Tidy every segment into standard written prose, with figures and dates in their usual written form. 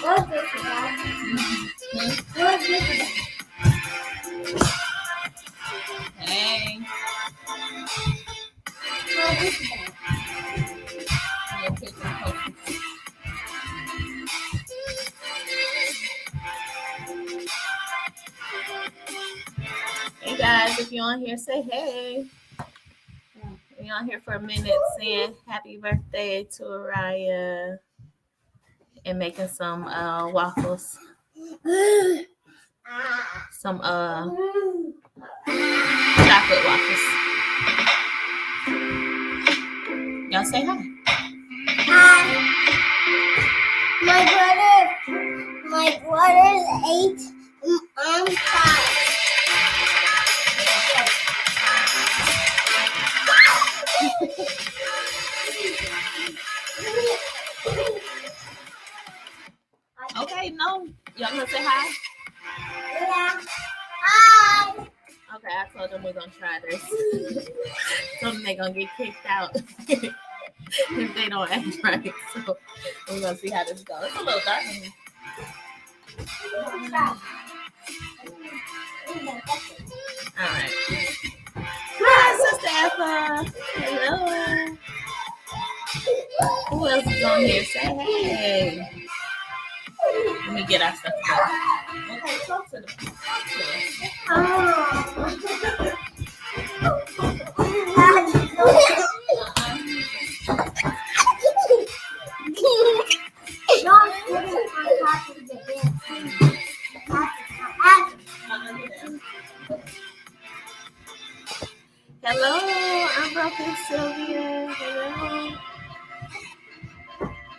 What's this about? What's this about? Hey. What's this about? Hey guys, if you're on here, say hey. We're on here for a minute saying happy birthday to Ariah and making some waffles. Some chocolate waffles. Y'all say hi. Hi. My brother's 8. I'm 5. Okay, no. Y'all gonna say hi? Yeah. Hi. Okay, I told them we're gonna try this. Told them they're gonna get kicked out if they don't act right. So we're gonna see how this goes. It's a little dark in here. All right. Hi, Sister Effa. Hello. Who else is on here? Say hey. Let me get our stuff together. Okay, talk to them. Hello, I'm Broken Sylvia. Hello.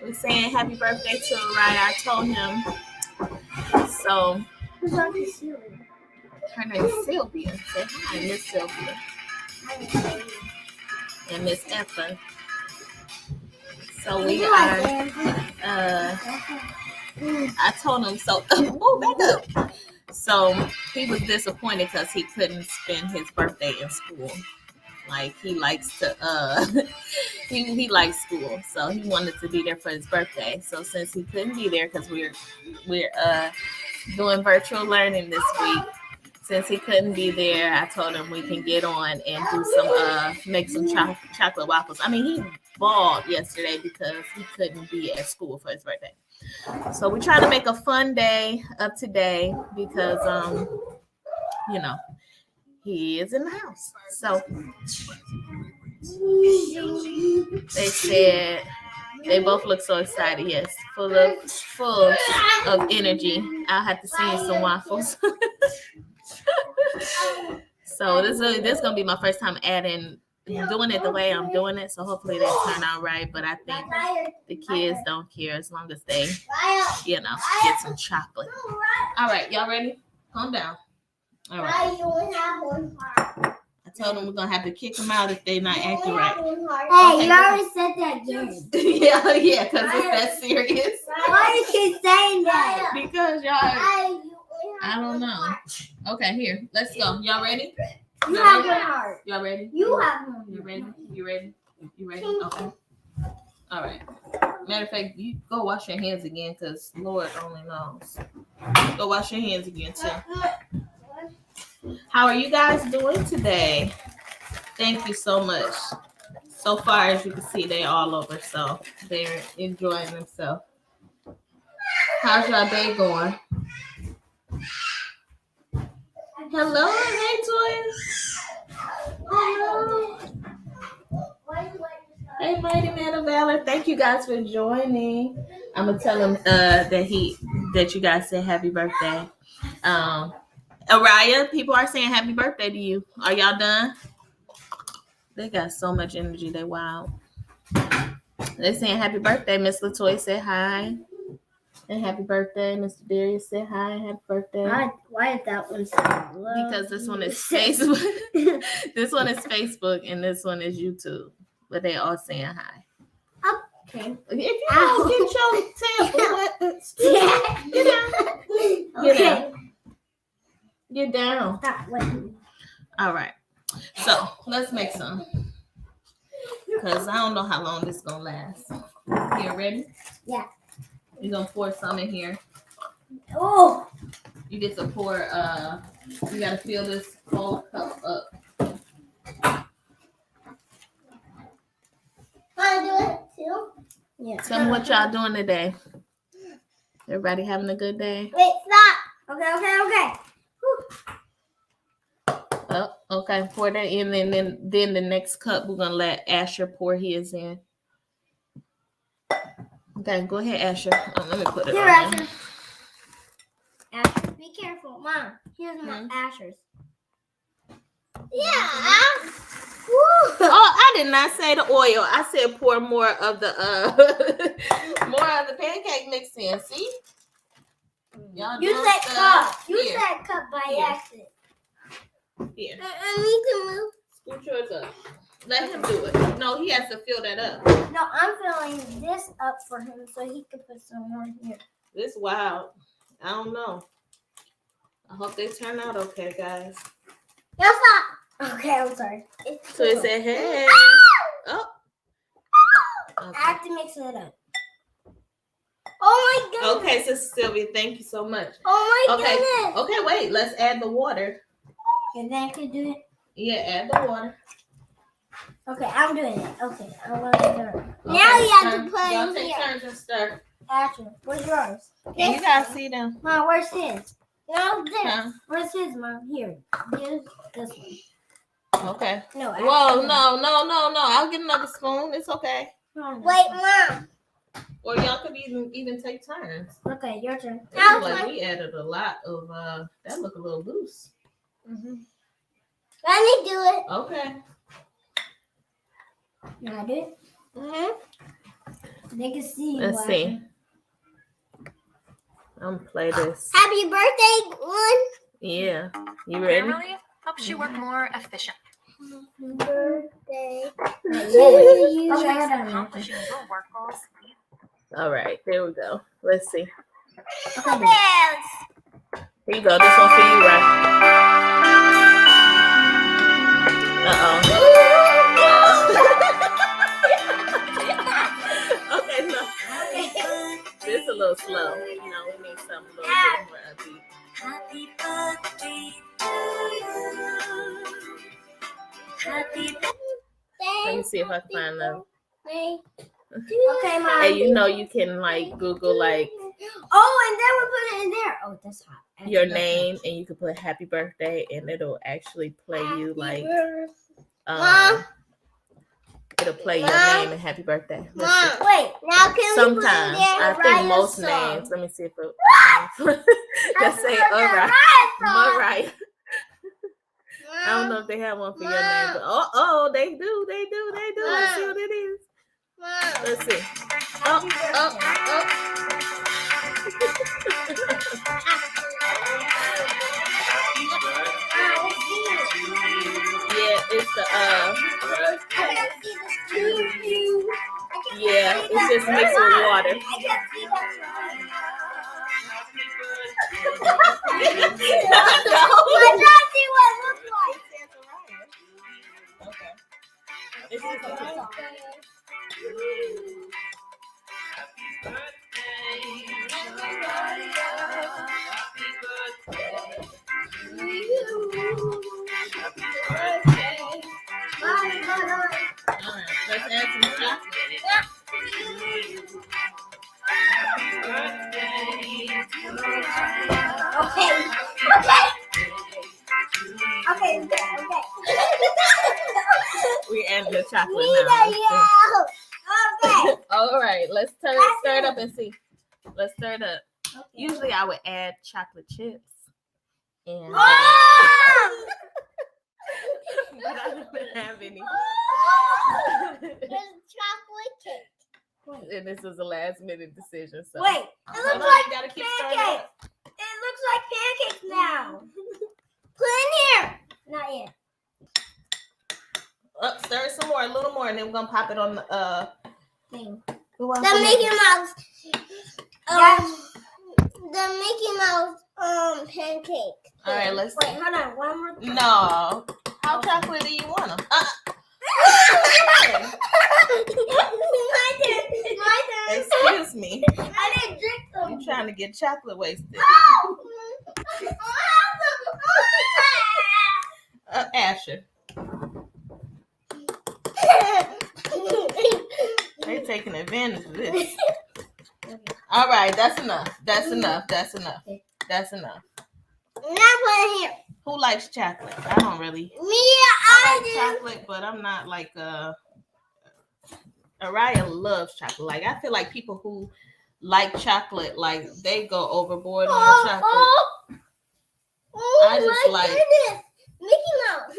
We're saying happy birthday to Ariah. I told him. So, her name is Sylvia. Say hi, Miss Sylvia. And Miss Effa. So we are. I told him so. Oh, back up. So he was disappointed because he couldn't spend his birthday in school. Like he likes to. He likes school, so he wanted to be there for his birthday. So since he couldn't be there because we're doing virtual learning this week. Since he couldn't be there, I told him we can get on and do some make some chocolate waffles. I mean, he bawled yesterday because he couldn't be at school for his birthday. So we try to make a fun day of today because you know, he is in the house. So they said they both look so excited. Yes, full of energy. I'll have to send you some waffles. So this is gonna be my first time doing it the way I'm doing it. So hopefully they turn out right. But I think the kids don't care as long as they, get some chocolate. All right, y'all ready? Calm down. All right. I told them we're gonna have to kick them out if they're not acting right. Hey, okay, you already said that again. yeah, because it's that serious. Why do you keep saying that? Because y'all. I don't know. Okay, here. Let's go. Y'all ready? You have one heart. Y'all ready? You have one. You ready? You ready? You ready? Okay. All right. Matter of fact, you go wash your hands again because Lord only knows. Go wash your hands again too. How are you guys doing today? Thank you so much. So far, as you can see, they're all over, so they're enjoying themselves. How's your day going? Hello, hey twins. Hello. Hey, Mighty Man of Valor. Thank you guys for joining. I'm gonna tell him that you guys said happy birthday. Ariah, people are saying happy birthday to you. Are y'all done? They got so much energy. They wild. They're saying happy birthday. Miss Latoya said hi. And happy birthday, Mr. Darius said hi. Happy birthday. Why is that one so low? Because this one is Facebook. This one is Facebook and this one is YouTube. But they all saying hi. Okay. If you don't get your tail, get down. Get down. Stop waiting. All right. So let's make some. Because I don't know how long this is going to last. You ready? Yeah. You're gonna pour some in here. Oh. You get to pour. You gotta fill this whole cup up. Wanna do it too? Yeah. Tell me what y'all doing today. Everybody having a good day? Wait, stop. Okay. Oh, okay. Pour that in, and then the next cup we're gonna let Asher pour his in. Okay, go ahead, Asher. Let me put it Here, on. Asher. Asher, be careful, Mom. Here's my Asher's. Yeah. Oh, I did not say the oil. I said pour more of the pancake mix in. See? Y'all You doing said stuff. cup. You Here. said cup by accident. Here. I need to move. Scoot yours up. Let him do it. No, he has to fill that up. No, I'm filling this up for him so he can put some more here. This wild. I don't know. I hope they turn out okay, guys. No, stop. Okay, I'm sorry. So it said, hey. Oh. I have to mix it up. Oh my goodness. Okay, Sister Sylvia, thank you so much. Oh my Okay. goodness. Okay, wait. Let's add the water. And then I can do it. Yeah, add the water. Okay, I'm doing it. Okay, I want to do it. Okay, Now you have to put y'all in take here. turns and stir. Asher, where's yours? Yeah, you guys see them. Mom, where's his? No, this. Huh? Where's his, Mom? Here. Here's this one. Okay. No. Whoa, no. I'll get another spoon. It's okay. No. Wait, Mom. Or y'all could even take turns. Okay, your turn. It look like we added a lot of that look a little loose. Mm-hmm. Let me do it. Okay. Can I do it? Mm-hmm. They can see. Let's see. I'm gonna play this. Happy birthday, one. Yeah. You ready? Grammarly helps you work more efficient. Birthday. Accomplishing your work goals. All right. There we go. Let's see. Okay. Here you go. This one for you, right? Uh-oh. Okay, no. This is a little slow. You know, we need something a little bit more upbeat. Happy birthday to you. Happy Let me see if I can find them. Okay, Mom. Hey, you know you can like Google like Oh, and then we put it in there. Oh, that's hot. your name and you can put happy birthday and it'll actually play you like it'll play your name and happy birthday. Let's see. Wait, now can Sometimes we put in there I think most song? names. Let me see if it let's say Ariah. Mariah. I don't know if they have one for your name, but they do. Let's see what it is. Let's see. Oh. Yeah, it's the yeah, it's just mixed with water. Alright, let's add some chocolate. Okay. We add the chocolate Need now. a yell. Okay. All right, let's stir it up and see. Let's stir it up. Okay. Usually I would add chocolate chips. And Mom! but I don't have any. There's chocolate cake. And this was a last minute decision. So Wait, it hold looks on, like you gotta keep stirring pancakes. it up. It looks like pancakes now. Put in here. Not yet. Stir it some more, a little more, and then we're gonna pop it on the Thing. the The Mickey Mouse. The Mickey Mouse pancake. All right, let's Wait, hold on. One more thing. No. How chocolate do you want them? My turn. My my turn. Excuse me. I didn't drink them. You trying to get chocolate wasted? Asher, they taking advantage of this. All right, that's enough. That's enough. That's enough. That's enough. Not putting here. Who likes chocolate? I don't really. Me, I like do. chocolate, but I'm not like Ariah loves chocolate. Like I feel like people who like chocolate, like they go overboard on chocolate. I just like. Goodness. Mickey Mouse.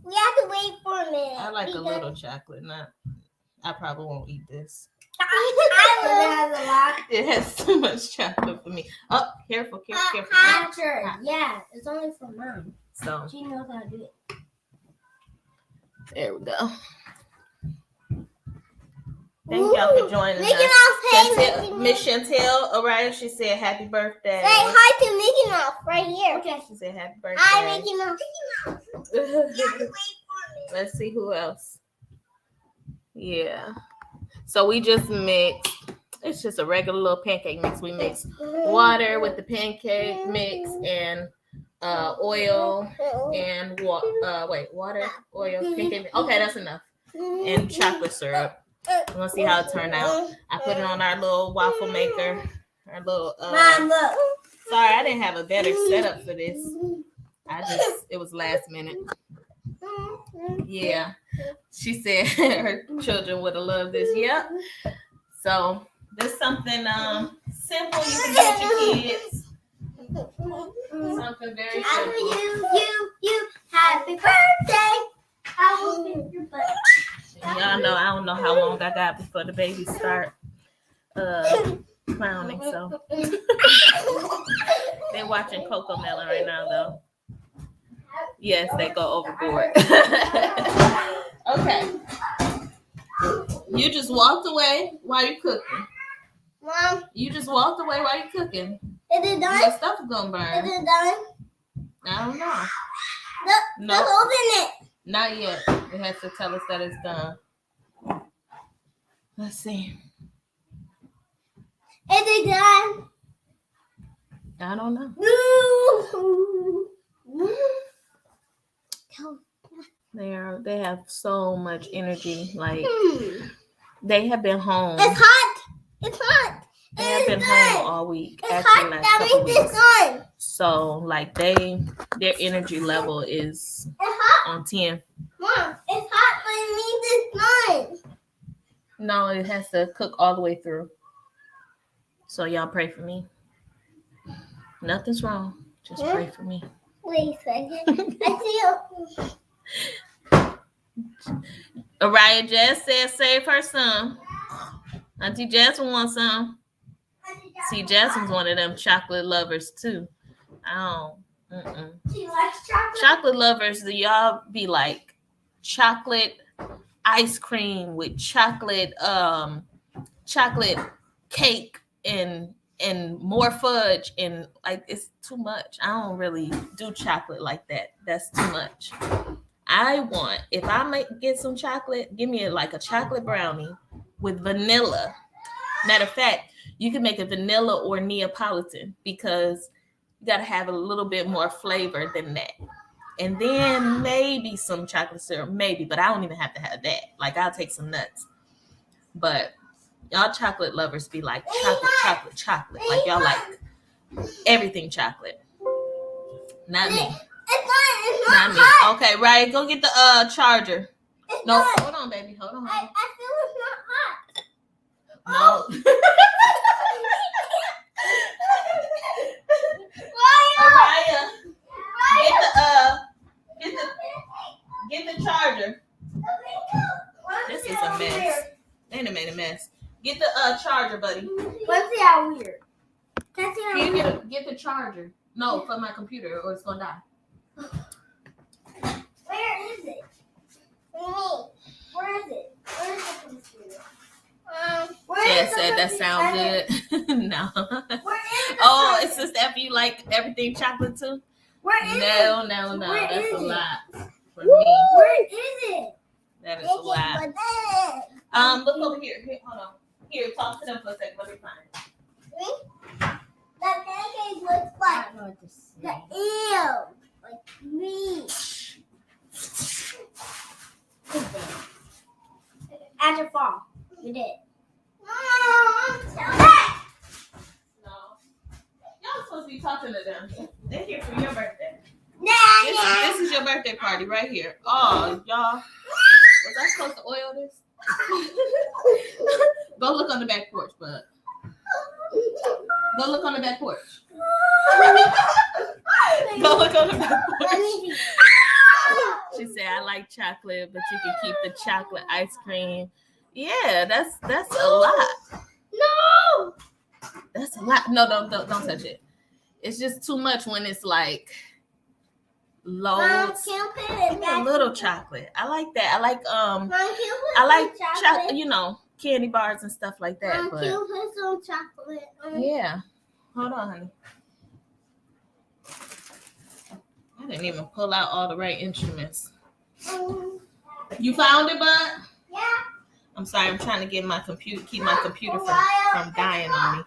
We have to wait for a minute. I like a little chocolate. Not. I probably won't eat this. I It has too much chocolate for me. Oh, careful. Hatcher. Yeah, it's only for mom. So She knows how to do it. there we go. Thank y'all for joining Mickey us. Mouse, hey, Mickey Miss Chantel, Ariah, she said happy birthday. Say hi to Mickey Mouse right here. Okay. She said happy birthday. Hi, Mickey Mouse. Mickey Mouse. You have to wait for me. Let's see who else. Yeah. So we just mixed. It's just a regular little pancake mix. We mix water with the pancake mix and oil and water, oil, pancake mix. Okay, that's enough. And chocolate syrup. We're gonna see how it turned out. I put it on our little waffle maker. Our little Mom, look. sorry, I didn't have a better setup for this. It was last minute. Yeah. She said her children would have loved this. Yep. So there's something simple you can do with your kids. Something very simple. You, happy birthday. I will be your birthday. Y'all know I don't know how long I got before the babies start clowning. So they're watching Coco Melon right now, though. Yes, they go overboard. Okay. You just walked away while you cooking. Mom, You just walked away while you cooking. is it done? Your stuff is gonna Is burn. it done? I don't know. Look, No. let's open it. Not yet. It has to tell us that it's done. Let's see. Is it done? I don't know. They have so much energy. Like they have been home. It's hot. It's hot. They have been home all week. It's Actually, hot. last That couple means it's weeks. done. So like their energy level is It's hot. on 10. Mom, it's hot, but it means it's done. No, it has to cook all the way through. So y'all pray for me. Nothing's wrong. Just pray for me. Wait a second. I see Ariah Jess said save her some. Auntie Jasmine wants some. See, Jasmine's one of them chocolate lovers too. I don't. She likes chocolate. Chocolate lovers, do y'all be like chocolate ice cream with chocolate cake and more fudge, and like it's too much. I don't really do chocolate like that. That's too much. I want, if I might get some chocolate, give me like a chocolate brownie with vanilla. Matter of fact, you can make a vanilla or Neapolitan because you got to have a little bit more flavor than that. And then maybe some chocolate syrup, maybe, but I don't even have to have that. Like I'll take some nuts. But y'all chocolate lovers be like chocolate. Like y'all like everything chocolate. Not me. It's Not not me. hot. Okay, right. Go get the charger. It's No, not. hold on, baby. Hold on. I feel it's not hot. No. Ryan, Ariah, get the charger. This is a mess. Ain't it made a mess? Get the charger, buddy. Let's see how weird. Can I see how Can weird? you get the charger? No, for my computer, or it's gonna die. Where is it? Where is it? Where is the computer? Where Jess is the said that computer? sound good. No. Where is the Oh, computer? it's just after you like everything chocolate too? Where is it? No. Where That's is a it? lot for me. Where is it? That is a lot. Look over here. Hold on. Here, talk to them for a second. Let me find it. The pancake looks like the eel. Like me. At your fall. You did. No. Y'all supposed to be talking to them. They're here for your birthday. Nah, This is your birthday party right here. Oh, y'all. Was I supposed to oil this? Go look on the back porch, bud. Go look on the back porch. Go look on the back porch. She said, I like chocolate, but you can keep the chocolate ice cream. Yeah, that's a lot. No. That's a lot. No, don't touch it. It's just too much when it's like loads. A little chocolate. I like that. I like chocolate, you know, candy bars and stuff like that. But can you put some chocolate on? yeah. Hold on, honey. I didn't even pull out all the right instruments. You found it, bud? Yeah. I'm sorry, I'm trying to keep my computer from dying on me.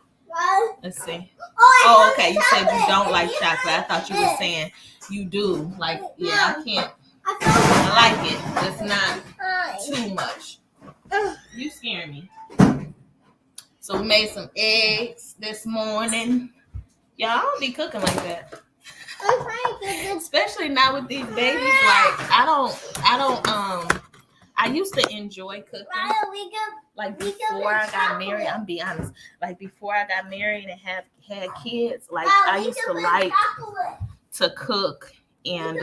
Let's see. Oh, okay. You said you don't like chocolate. I thought you were saying you do. Like, yeah, I can't. I like it. It's not too much. You scaring me. So we made some eggs this morning. Y'all, I don't be cooking like that. Especially not with these babies. Like, I used to enjoy cooking. Like before I got married, I'm be honest. Like before I got married and had kids, like I used to like to cook, and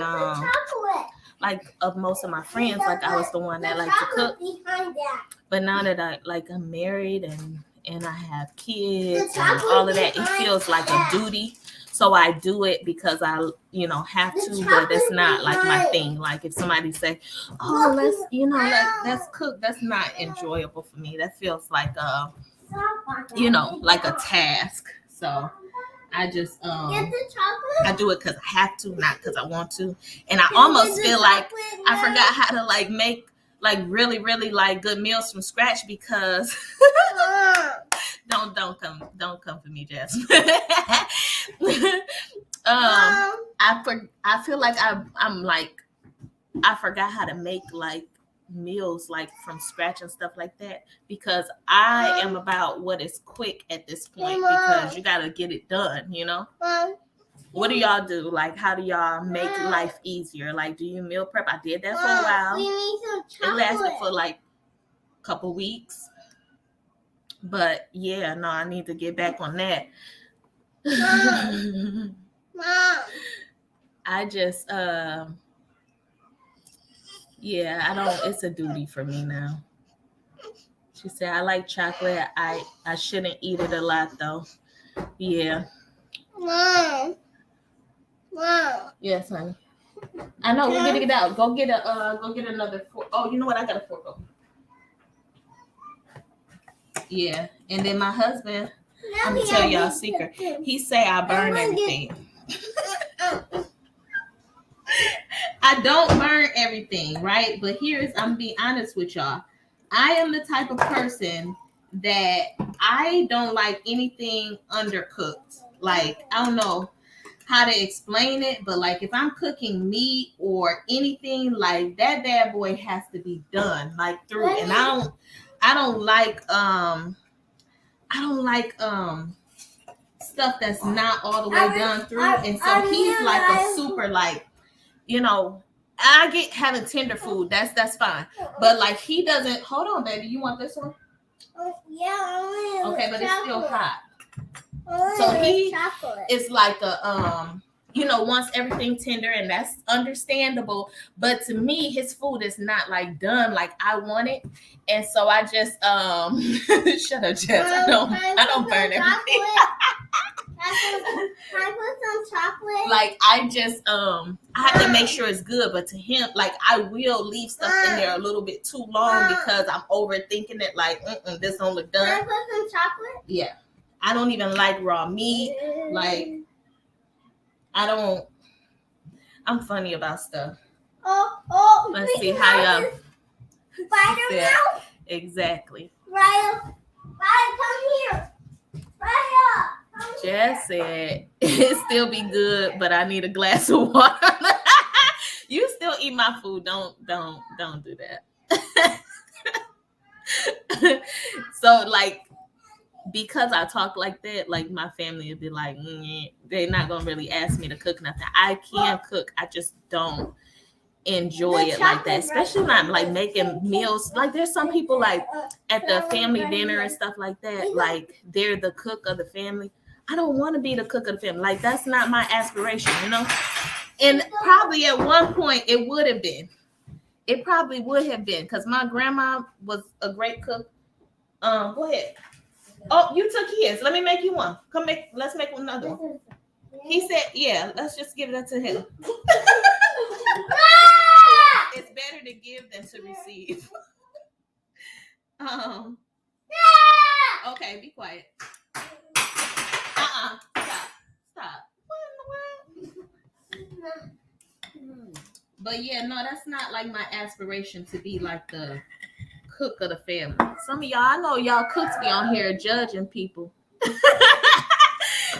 like of most of my friends, like I was the one that liked to cook. But now that I'm married and I have kids and all of that, it feels like a duty. So I do it because I, have to, but it's not like my thing. Like if somebody say, "Oh, let's cook," that's not enjoyable for me. That feels like like a task. So I just I do it because I have to, not because I want to. And I almost feel like I forgot how to like make like really, really like good meals from scratch because don't come for me, Jasmine. I feel like I'm like I forgot how to make like meals like from scratch and stuff like that because I am about what is quick at this point because you gotta get it done, What do y'all do? Like, how do y'all make life easier? Like, do you meal prep? I did that for a while. We need some chocolate. It lasted for like a couple weeks. But yeah, no, I need to get back on that. Mom. I just it's a duty for me now. She said I like chocolate. I shouldn't eat it a lot though. Yeah. Mom. Yes, honey. I know. We're getting it out. Go get another fork. Oh, you know what? I got a fork over. Yeah. And then my husband, I'm gonna tell y'all a secret. He say I burn everything. I don't burn everything, right? But I'm being honest with y'all. I am the type of person that I don't like anything undercooked. Like, I don't know how to explain it, but like if I'm cooking meat or anything, like that bad boy has to be done like through. And I don't like stuff that's not all the way done through. And so he's like a super like, I get having tender food. That's fine. But like he doesn't. Hold on, baby. You want this one? Yeah. Okay, but it's still hot. So he is like a wants everything tender, and that's understandable. But to me, his food is not like done like I want it, and so I just shut up, Jess. I don't burn everything. Can I put some chocolate? Like I just I have to make sure it's good, but to him, like I will leave stuff in there a little bit too long because I'm overthinking it. Like this don't look done. Can I put some chocolate? Yeah, I don't even like raw meat. Like I'm funny about stuff. Let's see how y'all. Spider mouth. Exactly. Right. Come here. Right here. Jess said it still be good, but I need a glass of water. You still eat my food. Don't do that. So like, because I talk like that, like my family would be like, they're not gonna really ask me to cook nothing. I can cook, I just don't enjoy it like that, especially when I'm like making meals. Like there's some people like at the family dinner and stuff like that, like they're the cook of the family. I don't want to be the cook of the family. Like that's not my aspiration, you know. And probably at one point it would have been. It probably would have been, because my grandma was a great cook. Go ahead. Oh, you took his. Let me make you one. Let's make another one. He said, yeah, let's just give that to him. It's better to give than to receive. Okay, be quiet. Stop. What in the world? But yeah, no, that's not like my aspiration to be like the cook of the family. Some of y'all, I know y'all cooks be on here judging people.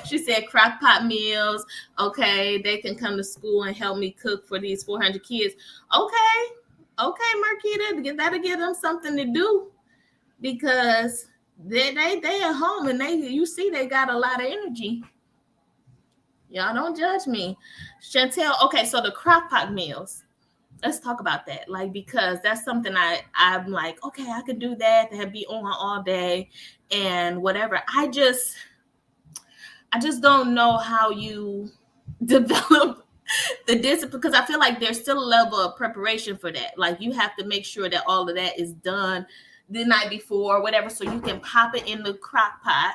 She said Crockpot Meals. Okay, they can come to school and help me cook for these 400 kids. Okay, Marquita, that'll give them something to do, because they at home and you see they got a lot of energy. Y'all don't judge me. Chantel, okay, so the Crockpot Meals. Let's talk about that. Like, because that's something I'm like, okay, I could do that. That'd be on all day and whatever. I just don't know how you develop the discipline, because I feel like there's still a level of preparation for that. Like you have to make sure that all of that is done the night before or whatever, so you can pop it in the crock pot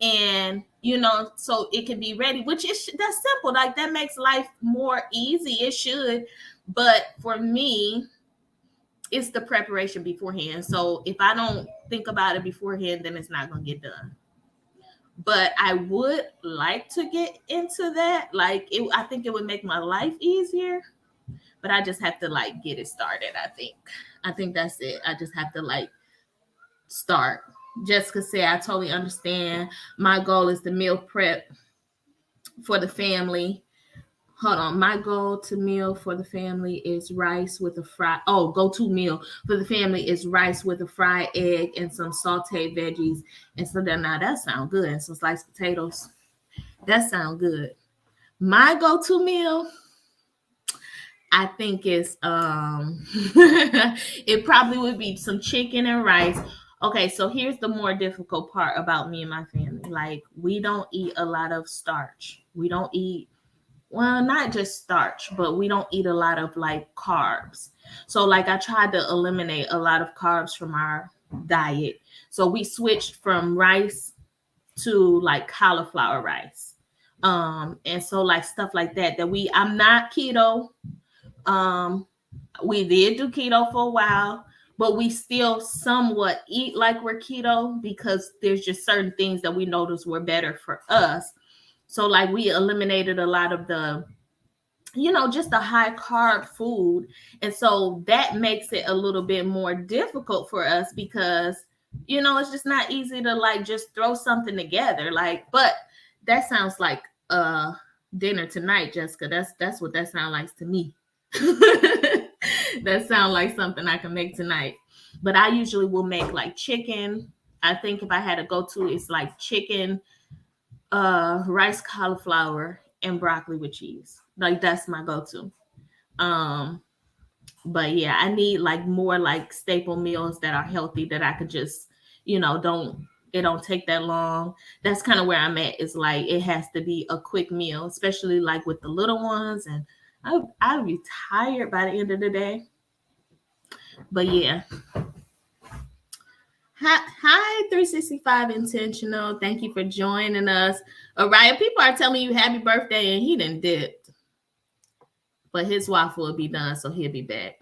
and, you know, so it can be ready, which is, that's simple. Like that makes life more easy. It should. But for me, it's the preparation beforehand. So if I don't think about it beforehand, then it's not going to get done. But I would like to get into that. Like, I think it would make my life easier. But I just have to, like, get it started, I think that's it. I just have to, like, start. Jessica said, I totally understand. My goal is to meal prep for the family. Hold on. My go-to meal for the family is rice with a fried. Oh, go-to meal for the family is rice with a fried egg and some sauteed veggies. And so now that sounds good. And some sliced potatoes. That sounds good. My go-to meal, I think is it probably would be some chicken and rice. Okay, so here's the more difficult part about me and my family. Like, we don't eat a lot of starch. We don't eat, well, not just starch, but we don't eat a lot of like carbs. So like I tried to eliminate a lot of carbs from our diet. So we switched from rice to like cauliflower rice. And so like stuff like that I'm not keto. We did do keto for a while, but we still somewhat eat like we're keto because there's just certain things that we noticed were better for us. So like we eliminated a lot of the, you know, just the high carb food. And so that makes it a little bit more difficult for us because, you know, it's just not easy to like just throw something together. Like, but that sounds like dinner tonight, Jessica. That's what that sounds like to me. That sounds like something I can make tonight. But I usually will make like chicken. I think if I had to go to, it's like chicken, rice, cauliflower, and broccoli with cheese. Like that's my go-to. But yeah, I need like more like staple meals that are healthy that I could just, you know, it don't take that long. That's kind of where I'm at. Is like it has to be a quick meal, especially like with the little ones, and I'll be tired by the end of the day. But yeah. Hi, 365 Intentional. Thank you for joining us. Ariah, people are telling you happy birthday, and he done dipped. But his waffle will be done, so he'll be back.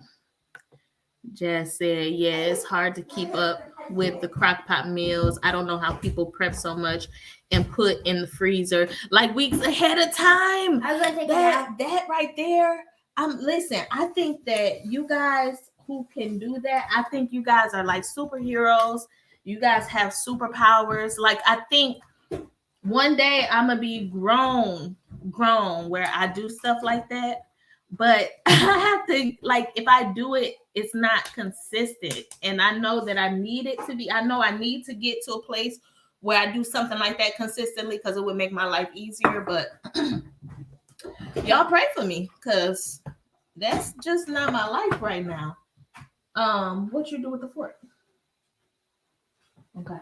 Jess said, yeah, it's hard to keep up with the Crockpot meals. I don't know how people prep so much and put in the freezer like weeks ahead of time. That right there. Listen, I think that you guys who can do that, I think you guys are like superheroes. You guys have superpowers. Like, I think one day I'm gonna be grown where I do stuff like that. But I have to, like, if I do it, it's not consistent. And I know that I need it to be. I know I need to get to a place where I do something like that consistently because it would make my life easier. But y'all pray for me because that's just not my life right now. What you do with the fork? Okay.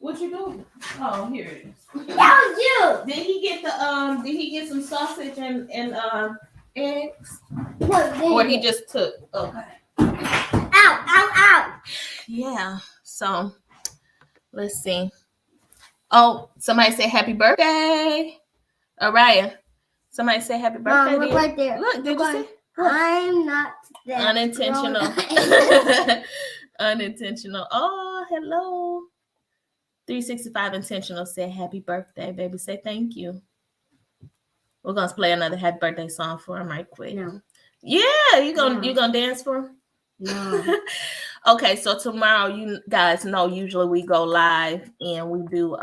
What you do? Oh, here it is. That was you. Did he get some sausage and eggs? Or he just took okay. Ow. Yeah. So let's see. Oh, somebody say happy birthday. Ariah. Somebody say happy birthday. Mom, look right there. Look, did you see? I'm not there. Unintentional. Unintentional. Oh, hello. 365 intentional said happy birthday, baby. Say thank you. We're gonna play another happy birthday song for him right quick. No. Yeah, you gonna dance for him? No. Okay, so tomorrow, you guys know usually we go live and we do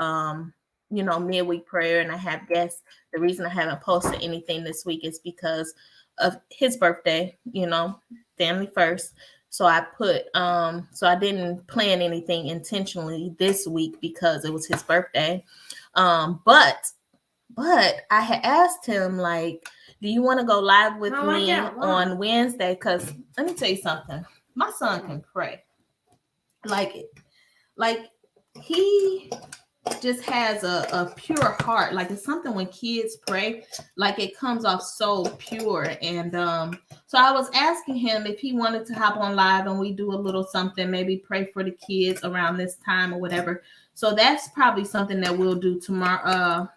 midweek prayer, and I have guests. The reason I haven't posted anything this week is because of his birthday, family first. So I so I didn't plan anything intentionally this week because it was his birthday. But I had asked him, like, do you want to go live with me on Wednesday? Because let me tell you something. My son can pray. Like he just has a pure heart. Like, it's something when kids pray, like it comes off so pure. And so I was asking him if he wanted to hop on live and we do a little something, maybe pray for the kids around this time or whatever. So that's probably something that we'll do tomorrow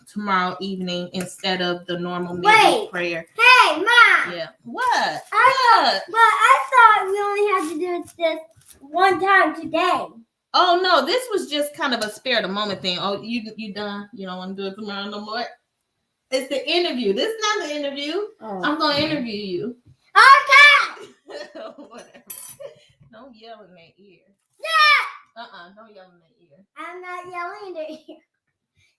evening instead of the normal midweek prayer. Hey, Mom. Yeah. What? I thought we only had to do this one time today. Oh no, this was just kind of a spare the moment thing. Oh, you done? You don't want to do it tomorrow no more? It's the interview. This is not the interview. Oh. I'm gonna interview you. Okay. Whatever. Don't yell in their ear. Yeah. Don't yell in their ear. I'm not yelling in their ear.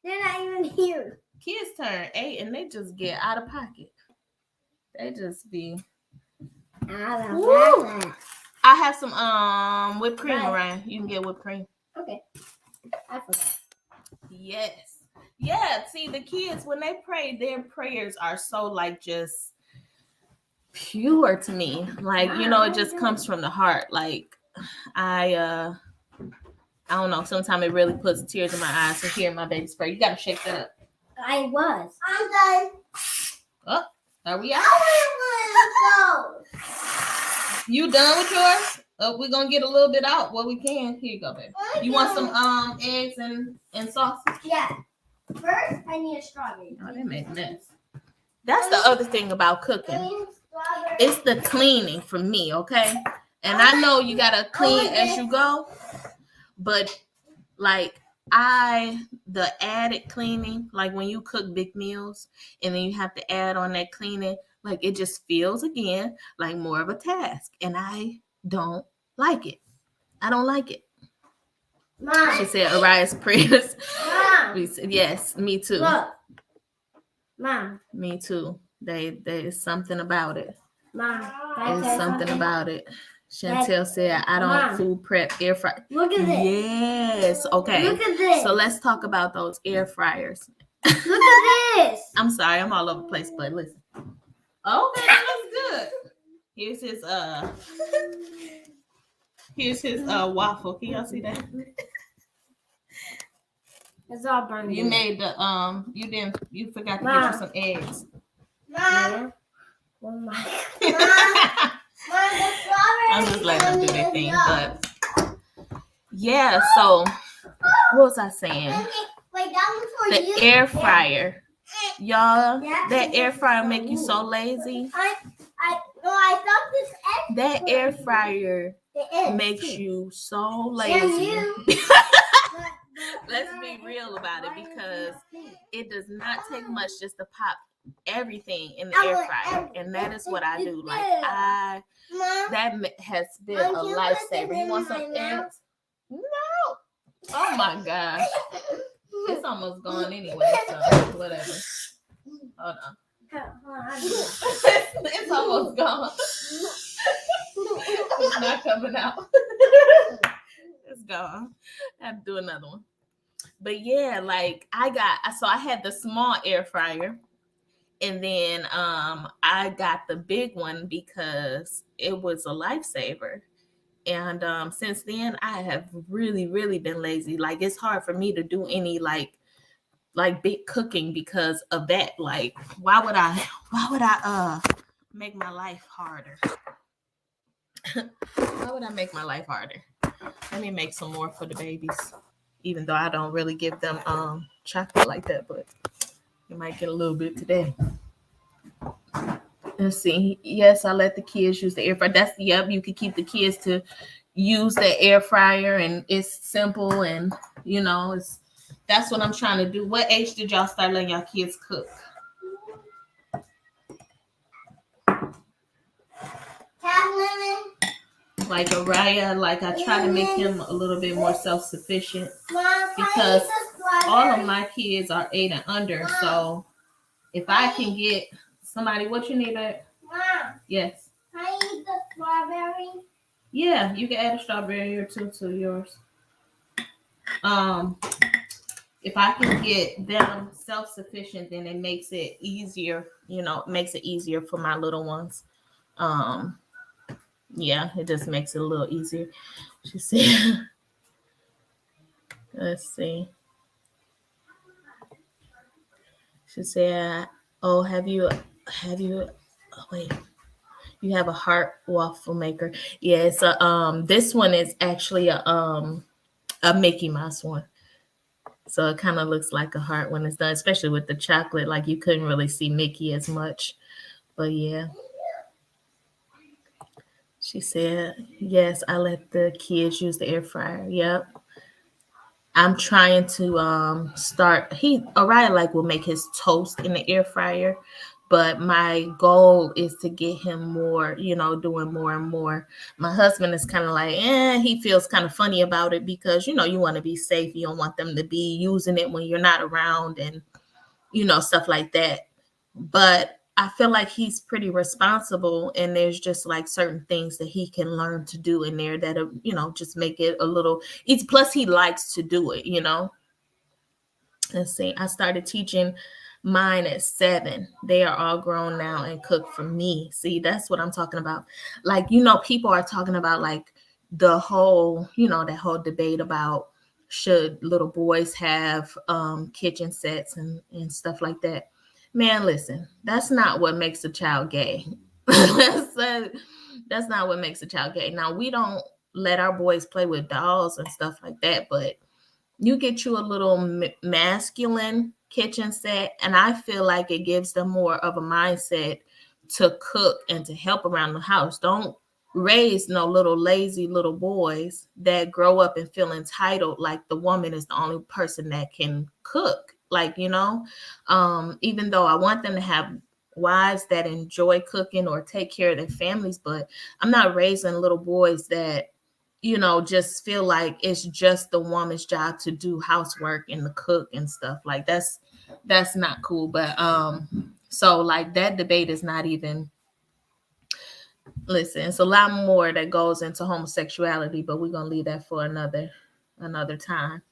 They're not even here. Kids turn 8 and they just get out of pocket. They just be. I have some whipped cream around. You can get whipped cream. Okay. I forgot. Yes. Yeah. See, the kids, when they pray, their prayers are so like just pure to me. Like, it just comes from the heart. Like, I don't know. Sometimes it really puts tears in my eyes to hear my baby's prayer. You gotta shake that up. I was. I'm done. Oh, are we out? I You done with yours? We're gonna get a little bit out what we can. Here you go, baby. You want some eggs and sausage? Yeah. First, I need a strawberry. Oh, they make mess. That's the other thing about cooking. It's the cleaning for me, okay? And I know you gotta clean as you go, but like the added cleaning, like when you cook big meals and then you have to add on that cleaning, like it just feels again like more of a task, and I don't like it. I don't like it. Mom. She said Ariah's prayers. Mom. Yes, me too. Look. Mom. Me too. There's something about it. Mom. There's something about it. Chantel said, I don't food prep air fry. Look at this. Yes. Okay. Look at this. So let's talk about those air fryers. Look at this. I'm sorry, I'm all over the place, but listen. Okay, that looks good. Here's his waffle. Can y'all see that? It's all burned. You made the you forgot to get you some eggs. Mom. Oh my. I'm just letting them do their thing, but yeah. So what was I saying? Wait, that one's for you. The air fryer, y'all. That air fryer make you so lazy. I thought this egg. That air fryer makes you so lazy. Let's be real about it, because it does not take much just to pop everything in the air fryer, and that is what I do. Like that has been a lifesaver. You want some eggs? No. Oh my gosh. It's almost gone anyway, so whatever. Hold on. It's almost gone. It's not coming out. It's gone. I have to do another one. But yeah, like I had the small air fryer, and then I got the big one because it was a lifesaver. And since then I have really, really been lazy. Like it's hard for me to do any like big cooking because of that. Like why would I make my life harder? Why would I make my life harder? Let me make some more for the babies. Even though I don't really give them chocolate like that, but you might get a little bit today. Let's see. Yes, I let the kids use the air fryer. You can keep the kids to use the air fryer, and it's simple, and that's what I'm trying to do. What age did y'all start letting y'all kids cook? Like Ariah, like I try to make him a little bit more self-sufficient because all of my kids are 8 and under. So if I can get somebody, what you need, babe? Yes. Can I eat the strawberry? Yeah, you can add a strawberry or two to yours. If I can get them self-sufficient, then it makes it easier. Makes it easier for my little ones. Yeah, it just makes it a little easier. She said, let's see. She said, oh, have you, wait, you have a heart waffle maker. Yeah, it's this one is actually a Mickey Mouse one. So it kind of looks like a heart when it's done, especially with the chocolate. Like you couldn't really see Mickey as much, but yeah. She said, yes, I let the kids use the air fryer. Yep. I'm trying to start. Ariah will make his toast in the air fryer, but my goal is to get him more, doing more and more. My husband is kind of like, he feels kind of funny about it because, you want to be safe. You don't want them to be using it when you're not around and, stuff like that. But I feel like he's pretty responsible, and there's just like certain things that he can learn to do in there that, just make it a little easy. Plus he likes to do it, Let's see. I started teaching mine at 7. They are all grown now and cook for me. See, that's what I'm talking about. Like, people are talking about like the whole, that whole debate about should little boys have kitchen sets and stuff like that. Man, listen, that's not what makes a child gay. That's not what makes a child gay. Now, we don't let our boys play with dolls and stuff like that, but you get you a little masculine kitchen set, and I feel like it gives them more of a mindset to cook and to help around the house. Don't raise no little lazy little boys that grow up and feel entitled like the woman is the only person that can cook. Like, even though I want them to have wives that enjoy cooking or take care of their families, but I'm not raising little boys that, just feel like it's just the woman's job to do housework and to cook and stuff. Like that's not cool. But so like that debate is not even, listen, it's a lot more that goes into homosexuality, but we're gonna leave that for another time.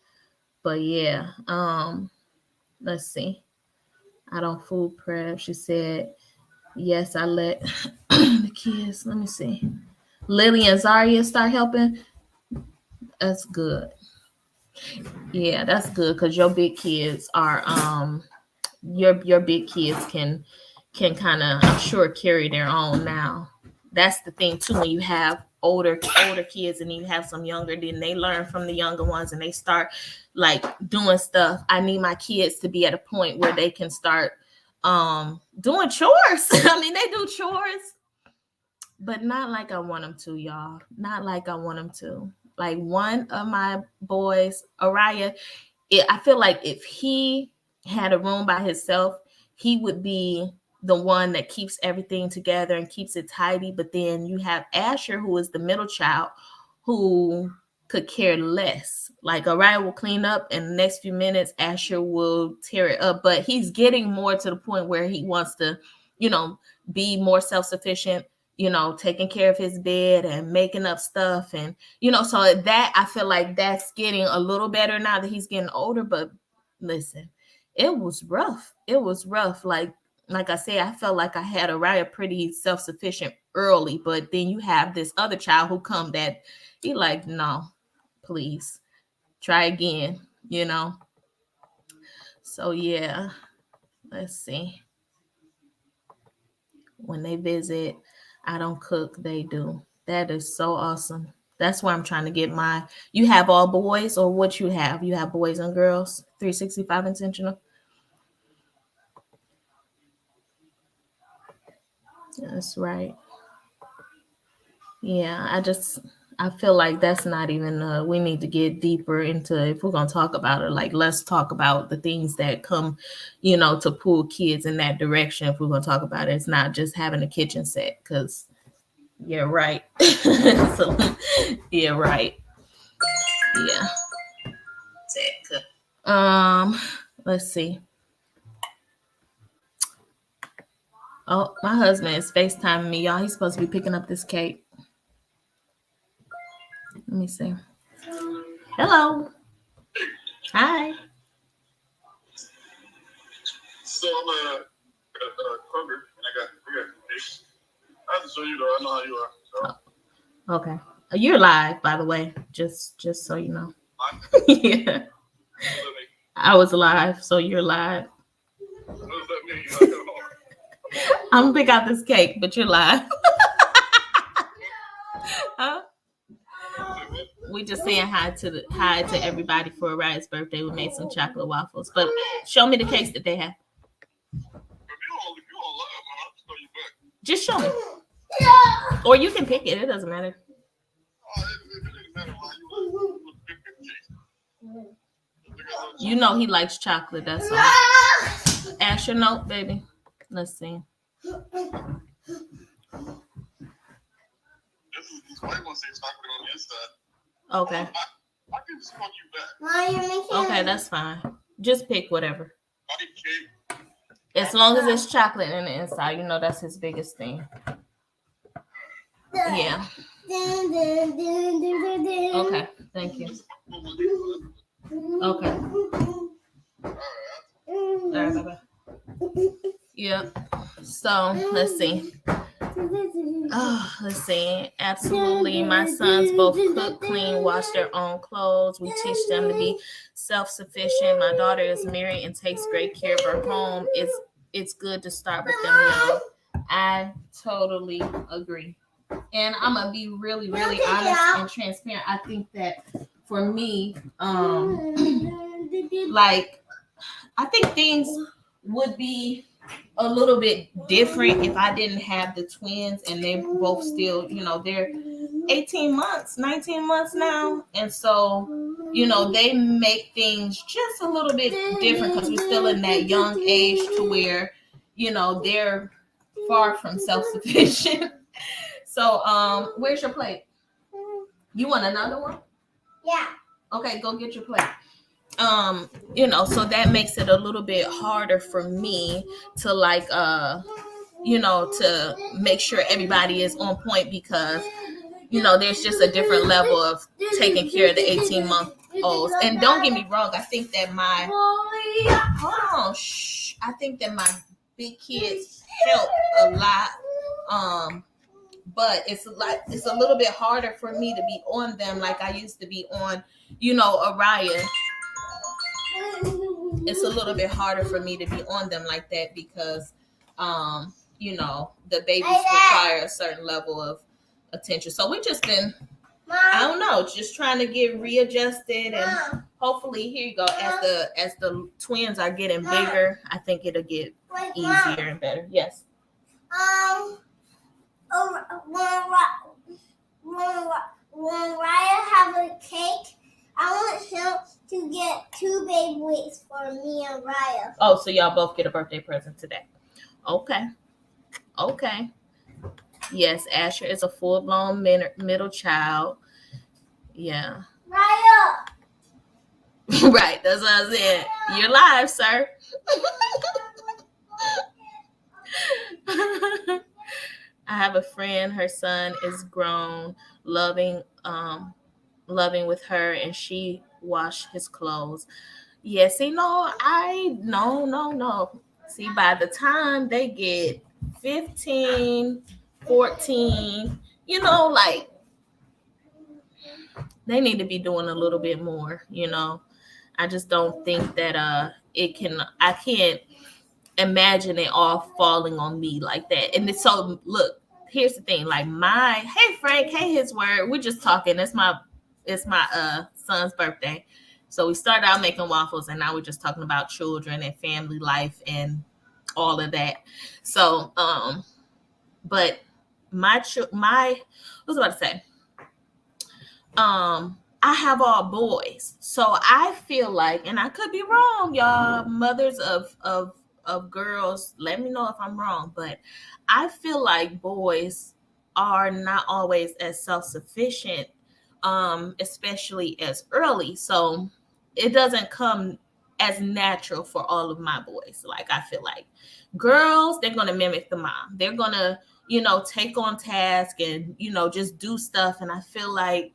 But yeah, let's see. I don't food prep. She said, yes, I let the kids, let me see. Lily and Zaria start helping. That's good. Yeah, that's good because your big kids are your big kids can kind of, I'm sure, carry their own now. That's the thing too, when you have older kids and you have some younger, then they learn from the younger ones and they start like doing stuff. I need my kids to be at a point where they can start doing chores. I mean, they do chores, but not like I want them to, y'all. Not like I want them to. Like one of my boys, Ariah, I feel like if he had a room by himself, he would be the one that keeps everything together and keeps it tidy. But then you have Asher, who is the middle child, who could care less. Like Ariah will clean up, and the next few minutes Asher will tear it up. But he's getting more to the point where he wants to, be more self-sufficient, taking care of his bed and making up stuff. And, so that I feel like that's getting a little better now that he's getting older. But listen, it was rough. It was rough. Like I said, I felt like I had Ariah pretty self-sufficient early, but then you have this other child who come that he like, no, please try again, So yeah, let's see. When they visit, I don't cook, they do. That is so awesome. That's why I'm trying to get you have all boys, or what you have? You have boys and girls, 365 intentional? That's right. Yeah, I feel like that's not even we need to get deeper into, if we're gonna talk about it, like let's talk about the things that come, to pull kids in that direction. If we're gonna talk about it, it's not just having a kitchen set, because you're right. So, yeah, right. Yeah. Let's see. Oh, my husband is FaceTiming me, y'all. He's supposed to be picking up this cake. Let me see. Hello. Hi. So I'm Kroger, and I got cakes. I have to show you though. I know how you are. So. Okay. You're live, by the way. Just so you know. Yeah. I was live, so you're live. What does that mean? I'm gonna pick out this cake, but you're live. Huh? We just saying hi to everybody for Ariah's birthday. We made some chocolate waffles, but show me the cakes that they have. Just show me, or you can pick it. It doesn't matter. You know he likes chocolate. That's all. Ask your note, baby. Let's see. This white one says chocolate on the inside. Okay. I can just call you back. Okay, that's fine. Just pick whatever. As long as it's chocolate in the inside, that's his biggest thing. Yeah. Okay, thank you. Okay. All right, bye-bye. Yep. So, let's see. Let's see. Absolutely. My sons both cook, clean, wash their own clothes. We teach them to be self-sufficient. My daughter is married and takes great care of her home. It's good to start with them young. I totally agree. And I'm gonna be really, really honest and transparent. I think that for me, like, I think things would be a little bit different if I didn't have the twins and they both still, they're 18 months, 19 months now. And so, they make things just a little bit different because we're still in that young age to where, they're far from self-sufficient. So, where's your plate? You want another one? Yeah. Okay, go get your plate. So that makes it a little bit harder for me to to make sure everybody is on point because, there's just a different level of taking care of the 18-month-olds. And don't get me wrong, I think that I think that my big kids help a lot. But it's a little bit harder for me to be on them like I used to be on, Ariah. It's a little bit harder for me to be on them like that because, the babies require a certain level of attention. So we just been, I don't know, just trying to get readjusted and hopefully, here you go. As the twins are getting bigger, I think it'll get easier and better. Yes. When Ryan have a cake, I want him to get 2 baby wings for me and Ryan. Oh, so y'all both get a birthday present today. Okay. Yes, Asher is a full-blown middle child. Yeah. Raya. Right, that's what I said. You're live, sir. I have a friend, her son is grown, loving with her, and she washed his clothes. Yeah, see, no. See, by the time they get 15, 14, like they need to be doing a little bit more, I just don't think that I can't imagine it all falling on me like that. And so look, here's the thing, like hey Frank, hey his word, we're just talking. It's my son's birthday. So we started out making waffles, and now we're just talking about children and family life and all of that. So but my what was I about to say? I have all boys, so I feel like, and I could be wrong, y'all, mothers of girls, let me know if I'm wrong, but I feel like boys are not always as self-sufficient, especially as early. So it doesn't come as natural for all of my boys. Like, I feel like girls, they're gonna mimic the mom. They're gonna, take on task and, just do stuff. And I feel like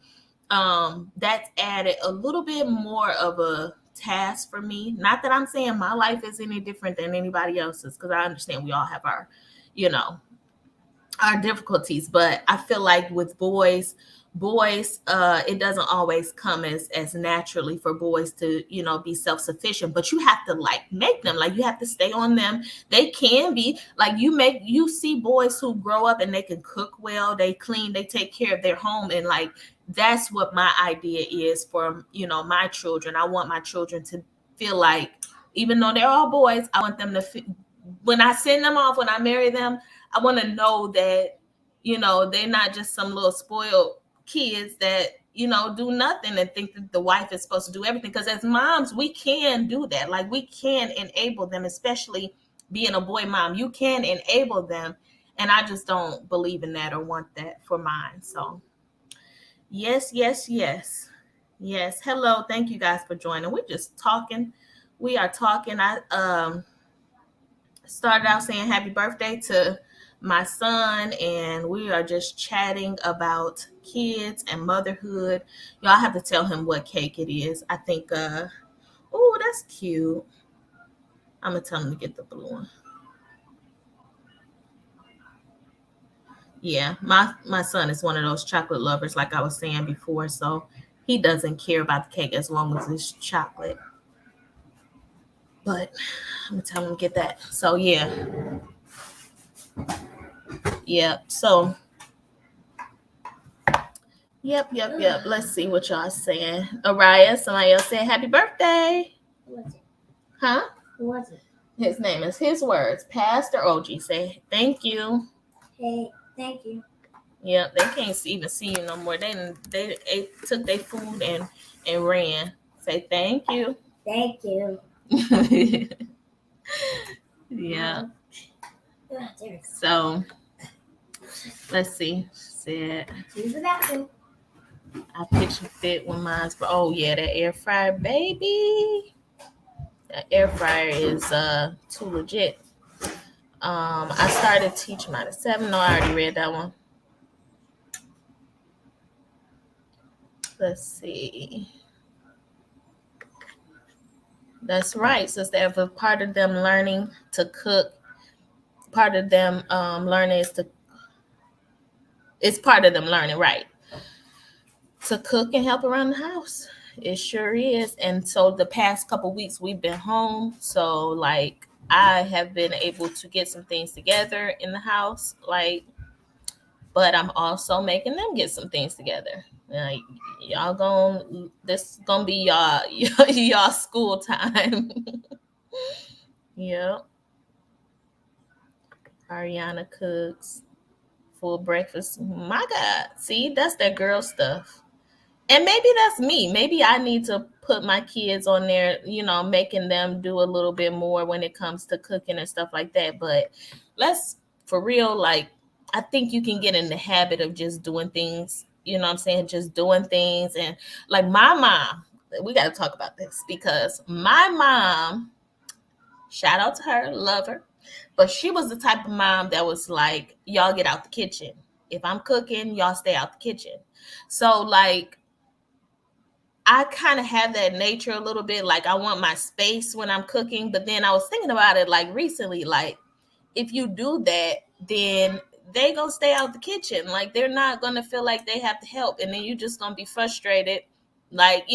that's added a little bit more of a task for me. Not that I'm saying my life is any different than anybody else's, because I understand we all have our, our difficulties, but I feel like with boys, it doesn't always come as naturally for boys to, be self-sufficient. But you have to like make them, like you have to stay on them. They can be like, you see boys who grow up and they can cook well, they clean, they take care of their home, and like that's what my idea is for, my children. I want my children to feel like, even though they're all boys, I want them to when I send them off, when I marry them, I want to know that, they're not just some little spoiled kids that, do nothing and think that the wife is supposed to do everything. Because as moms, we can do that. Like, we can enable them, especially being a boy mom. You can enable them. And I just don't believe in that or want that for mine. So, yes. Yes. Hello. Thank you guys for joining. We're just talking. We are talking. I started out saying happy birthday to my son, and we are just chatting about kids and motherhood. Y'all have to tell him what cake it is. I think oh, that's cute. I'm gonna tell him to get the blue one. Yeah, my son is one of those chocolate lovers, like I was saying before, so he doesn't care about the cake as long as it's chocolate. But I'm gonna tell him to get that. So yeah. So Yep. Let's see what y'all saying. Ariah, somebody else said happy birthday. Who was it? Huh? Who was it? His name is his words. Pastor OG say thank you. Hey, thank you. Yep, they can't even see you no more. They took their food and ran. Say thank you. Thank you. Yeah. There So let's see. Said Use the bathroom. I picture fit when mine's. Oh yeah, that air fryer, baby. That air fryer is too legit. I started teaching out of 7. No, I already read that one. Let's see. That's right. So if a part of them learning to cook, part of them learning it's part of them learning, right, to cook and help around the house. It sure is. And so the past couple weeks we've been home, so like I have been able to get some things together in the house, like, but I'm also making them get some things together. Like, this gonna be y'all school time. Yep. Ariana cooks full breakfast. My God, see, that's that girl stuff. And maybe that's me. Maybe I need to put my kids on there, making them do a little bit more when it comes to cooking and stuff like that. But let's for real, like, I think you can get in the habit of just doing things, you know what I'm saying? Just doing things. And like my mom, we got to talk about this because my mom, shout out to her, love her, but she was the type of mom that was like, y'all get out the kitchen. If I'm cooking, y'all stay out the kitchen. So like, I kind of have that nature a little bit. Like I want my space when I'm cooking, but then I was thinking about it like recently, like if you do that, then they gonna stay out the kitchen. Like they're not gonna feel like they have to help, and then you just gonna be frustrated, like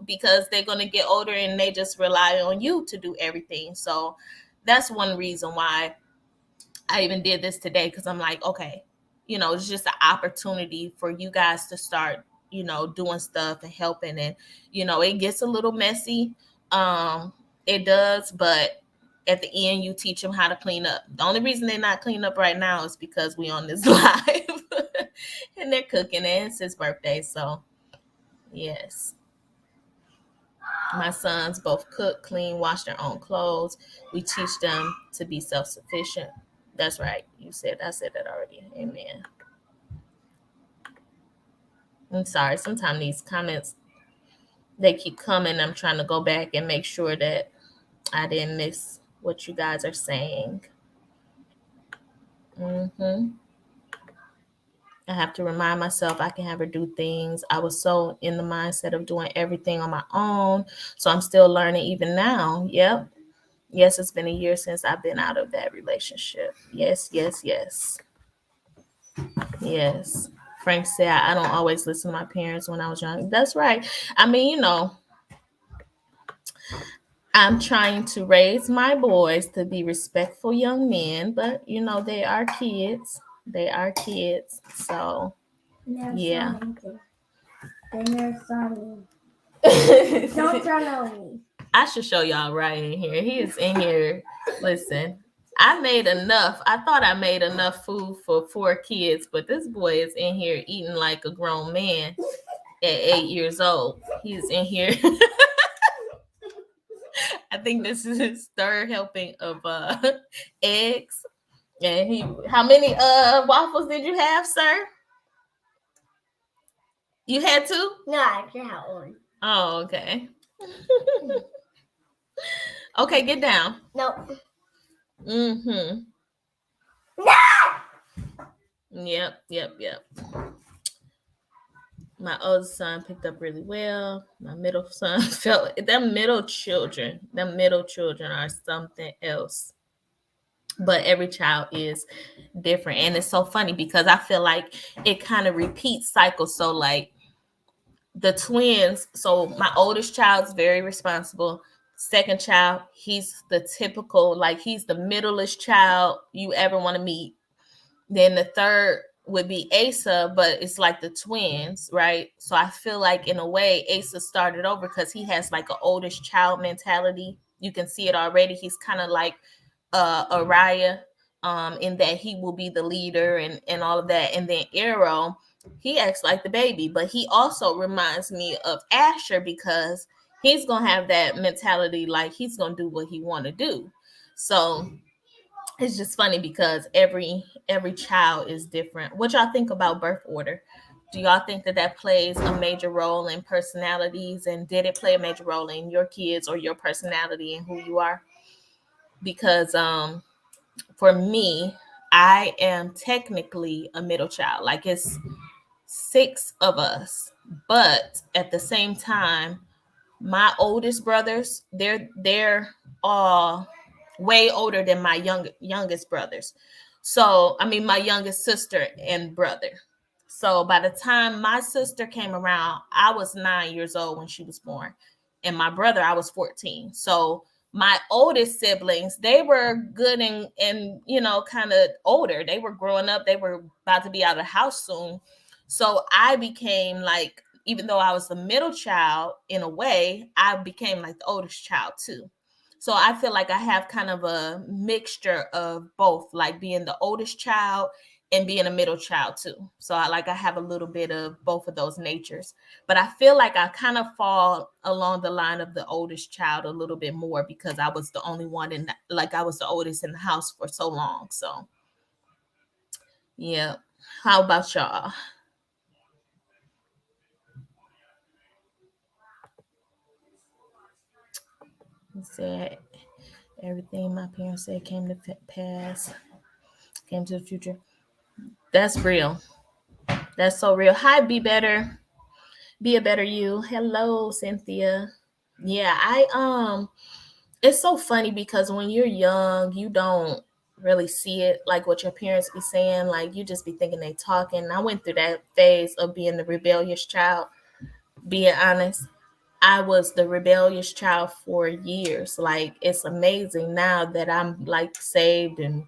because they're gonna get older and they just rely on you to do everything. So that's one reason why I even did this today, because I'm like, okay, it's just an opportunity for you guys to start, doing stuff and helping. And, it gets a little messy. It does, but at the end, you teach them how to clean up. The only reason they're not cleaning up right now is because we on this live and they're cooking, and it's his birthday. So, yes. My sons both cook, clean, wash their own clothes. We teach them to be self-sufficient. That's right. I said that already. Amen. I'm sorry. Sometimes these comments, they keep coming. I'm trying to go back and make sure that I didn't miss what you guys are saying. I have to remind myself I can have her do things. I was so in the mindset of doing everything on my own. So I'm still learning even now. Yep. Yes, it's been a year since I've been out of that relationship. Yes. Yes. Frank said, I don't always listen to my parents when I was young. That's right. I mean, I'm trying to raise my boys to be respectful young men, but, they are kids. They are kids. So, yeah. They're sorry. Don't turn on me. I should show y'all right in here. He is in here. Listen, I made enough. I thought I made enough food for 4 kids, but this boy is in here eating like a grown man at 8 years old. He's in here. I think this is his 3rd helping of eggs. And how many waffles did you have, sir? You had 2? No, I actually had 1. Oh, okay. Okay, get down. No. No! Yep. My oldest son picked up really well. My middle son felt them middle children are something else. But every child is different. And it's so funny because I feel like it kind of repeats cycles. So like the twins, so my oldest child's very responsible. Second child, he's the typical, like he's the middleish child you ever want to meet. Then the third would be Asa, but it's like the twins, right? So I feel like in a way Asa started over because he has like an oldest child mentality. You can see it already. He's kind of like Ariah, in that he will be the leader and all of that. And then Arrow, he acts like the baby, but he also reminds me of Asher because he's gonna have that mentality, like he's gonna do what he want to do. So it's just funny because every child is different. What y'all think about birth order? Do y'all think that plays a major role in personalities, and did it play a major role in your kids or your personality and who you are? Because for me, I am technically a middle child. Like it's 6 of us, but at the same time, my oldest brothers, they're all way older than my youngest brothers. So, I mean, my youngest sister and brother. So by the time my sister came around, I was 9 years old when she was born. And my brother, I was 14. So my oldest siblings, they were good and kind of older. They were growing up. They were about to be out of the house soon. So I became like, even though I was the middle child in a way, I became like the oldest child too. So I feel like I have kind of a mixture of both, like being the oldest child and being a middle child too. So I have a little bit of both of those natures. But I feel like I kind of fall along the line of the oldest child a little bit more because I was the only one I was the oldest in the house for so long. So yeah. How about y'all? He said everything my parents said came to pass, came to the future. That's real. That's so real. Hi, be a better you. Hello, Cynthia. Yeah, it's so funny because when you're young, you don't really see it like what your parents be saying. Like you just be thinking they talking. I went through that phase of being the rebellious child. Being honest, I was the rebellious child for years. Like it's amazing now that I'm like saved and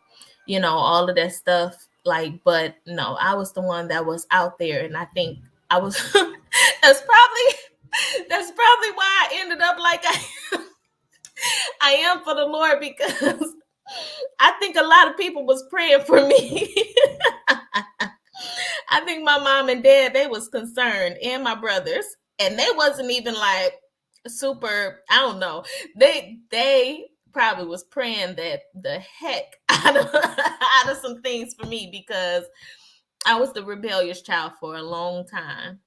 all of that stuff. Like, but no, I was the one that was out there, and I think I was. That's probably why I ended up like I am for the Lord because I think a lot of people was praying for me. I think my mom and dad, they was concerned, and my brothers, and they wasn't even like super, I don't know. They probably was praying that the heck out of some things for me because I was the rebellious child for a long time.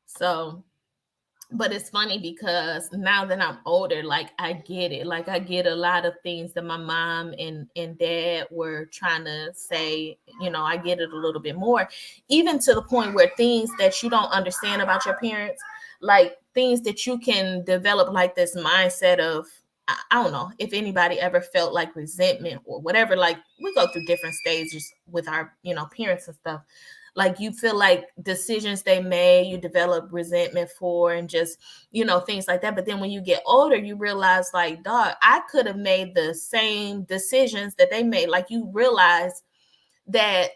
So but it's funny because now that I'm older, like I get it. Like I get a lot of things that my mom and dad were trying to say, I get it a little bit more, even to the point where things that you don't understand about your parents, like things that you can develop like this mindset of, I don't know if anybody ever felt like resentment or whatever. Like we go through different stages with our, parents and stuff, like you feel like decisions they made, you develop resentment for, and just, things like that. But then when you get older, you realize like, dog, I could have made the same decisions that they made. Like you realize that,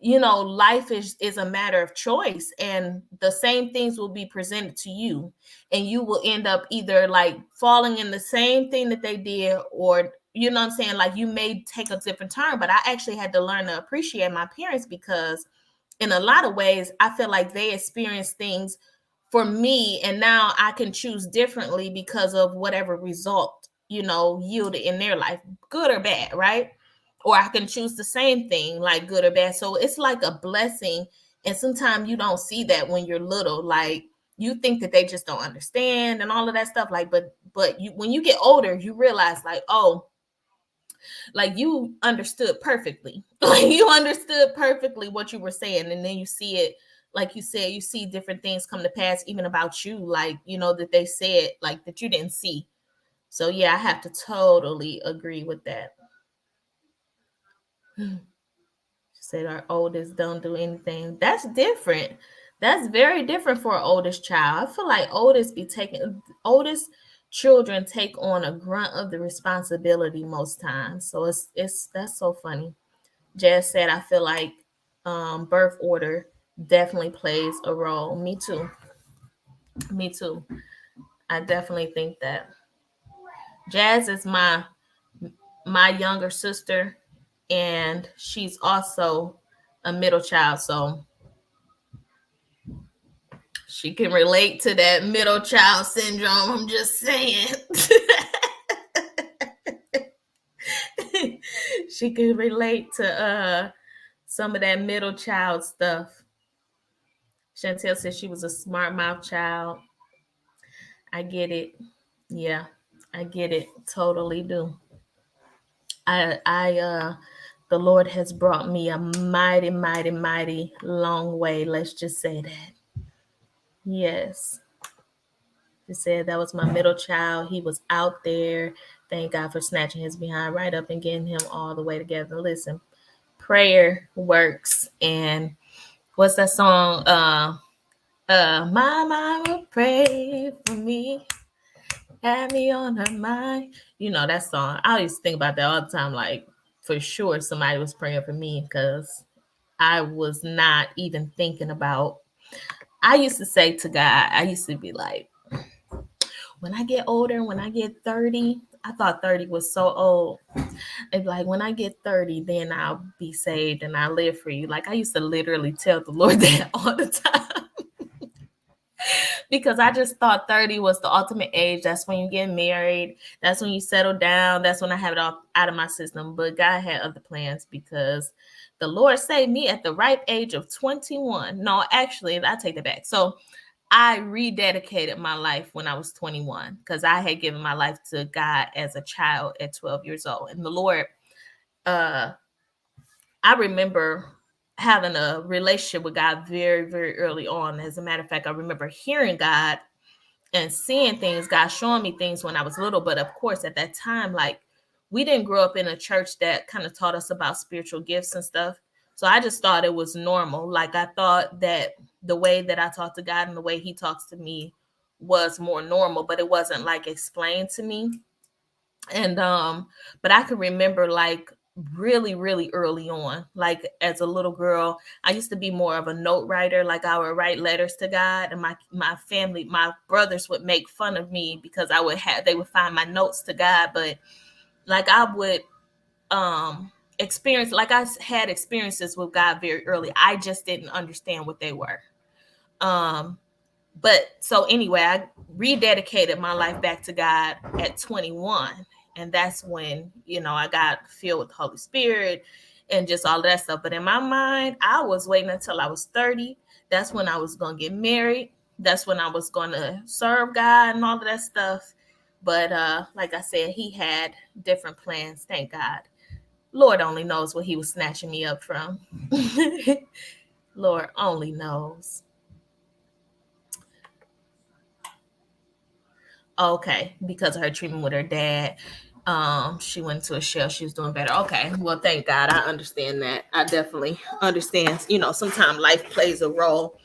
life is a matter of choice, and the same things will be presented to you, and you will end up either like falling in the same thing that they did, or you know what I'm saying, like you may take a different turn. But I actually had to learn to appreciate my parents because in a lot of ways, I feel like they experienced things for me, and now I can choose differently because of whatever result, yielded in their life, good or bad, right? Or I can choose the same thing, like good or bad. So it's like a blessing. And sometimes you don't see that when you're little. Like you think that they just don't understand and all of that stuff. Like, but when you get older, you realize like, oh, like you understood perfectly. Like you understood perfectly what you were saying. And then you see it, like you said, you see different things come to pass, even about you, like, that they said, like that you didn't see. So yeah, I have to totally agree with that. She said our oldest don't do anything. That's different. That's very different for an oldest child. I feel like oldest children take on a grunt of the responsibility most times. So it's that's so funny. Jazz said, I feel like birth order definitely plays a role. Me too. Me too. I definitely think that. Jazz is my younger sister, and she's also a middle child, so she can relate to that middle child syndrome. I'm just saying. She can relate to some of that middle child stuff. Chantel said she was a smart mouth child. I get it. Yeah, I get it. Totally do. The Lord has brought me a mighty, mighty, mighty long way. Let's just say that. Yes. She said that was my middle child. He was out there. Thank God for snatching his behind right up and getting him all the way together. Listen, prayer works. And what's that song? My mama prayed for me, had me on her mind. That song. I used to think about that all the time. Like, for sure, somebody was praying for me because I was not even thinking about. I used to say to God, I used to be like, when I get older, when I get 30, I thought 30 was so old. They'd be like, when I get 30, then I'll be saved and I'll live for you. Like I used to literally tell the Lord that all the time. Because I just thought 30 was the ultimate age. That's when you get married. That's when you settle down. That's when I have it all out of my system. But God had other plans because the Lord saved me at the ripe age of 21. No, actually, I take that back. So I rededicated my life when I was 21 because I had given my life to God as a child at 12 years old. And the Lord, I remember having a relationship with God very, very early on. As a matter of fact, I remember hearing God and seeing things, God showing me things when I was little. But of course, at that time, like we didn't grow up in a church that kind of taught us about spiritual gifts and stuff. So I just thought it was normal. Like I thought that the way that I talk to God and the way he talks to me was more normal, but it wasn't like explained to me. And but I can remember like really, really early on, like as a little girl, I used to be more of a note writer. Like I would write letters to God, and my family, my brothers would make fun of me because they would find my notes to God. But like I would experience, like I had experiences with God very early. I just didn't understand what they were. um but so anyway, I rededicated my life back to God at 21. And that's when, I got filled with the Holy Spirit and just all that stuff. But in my mind, I was waiting until I was 30. That's when I was going to get married. That's when I was going to serve God and all of that stuff. But like I said, he had different plans. Thank God. Lord only knows what he was snatching me up from. Lord only knows. Okay, because of her treatment with her dad, she went to a shell. She was doing better. Okay, well, thank God. I understand that. I definitely understand. Sometimes life plays a role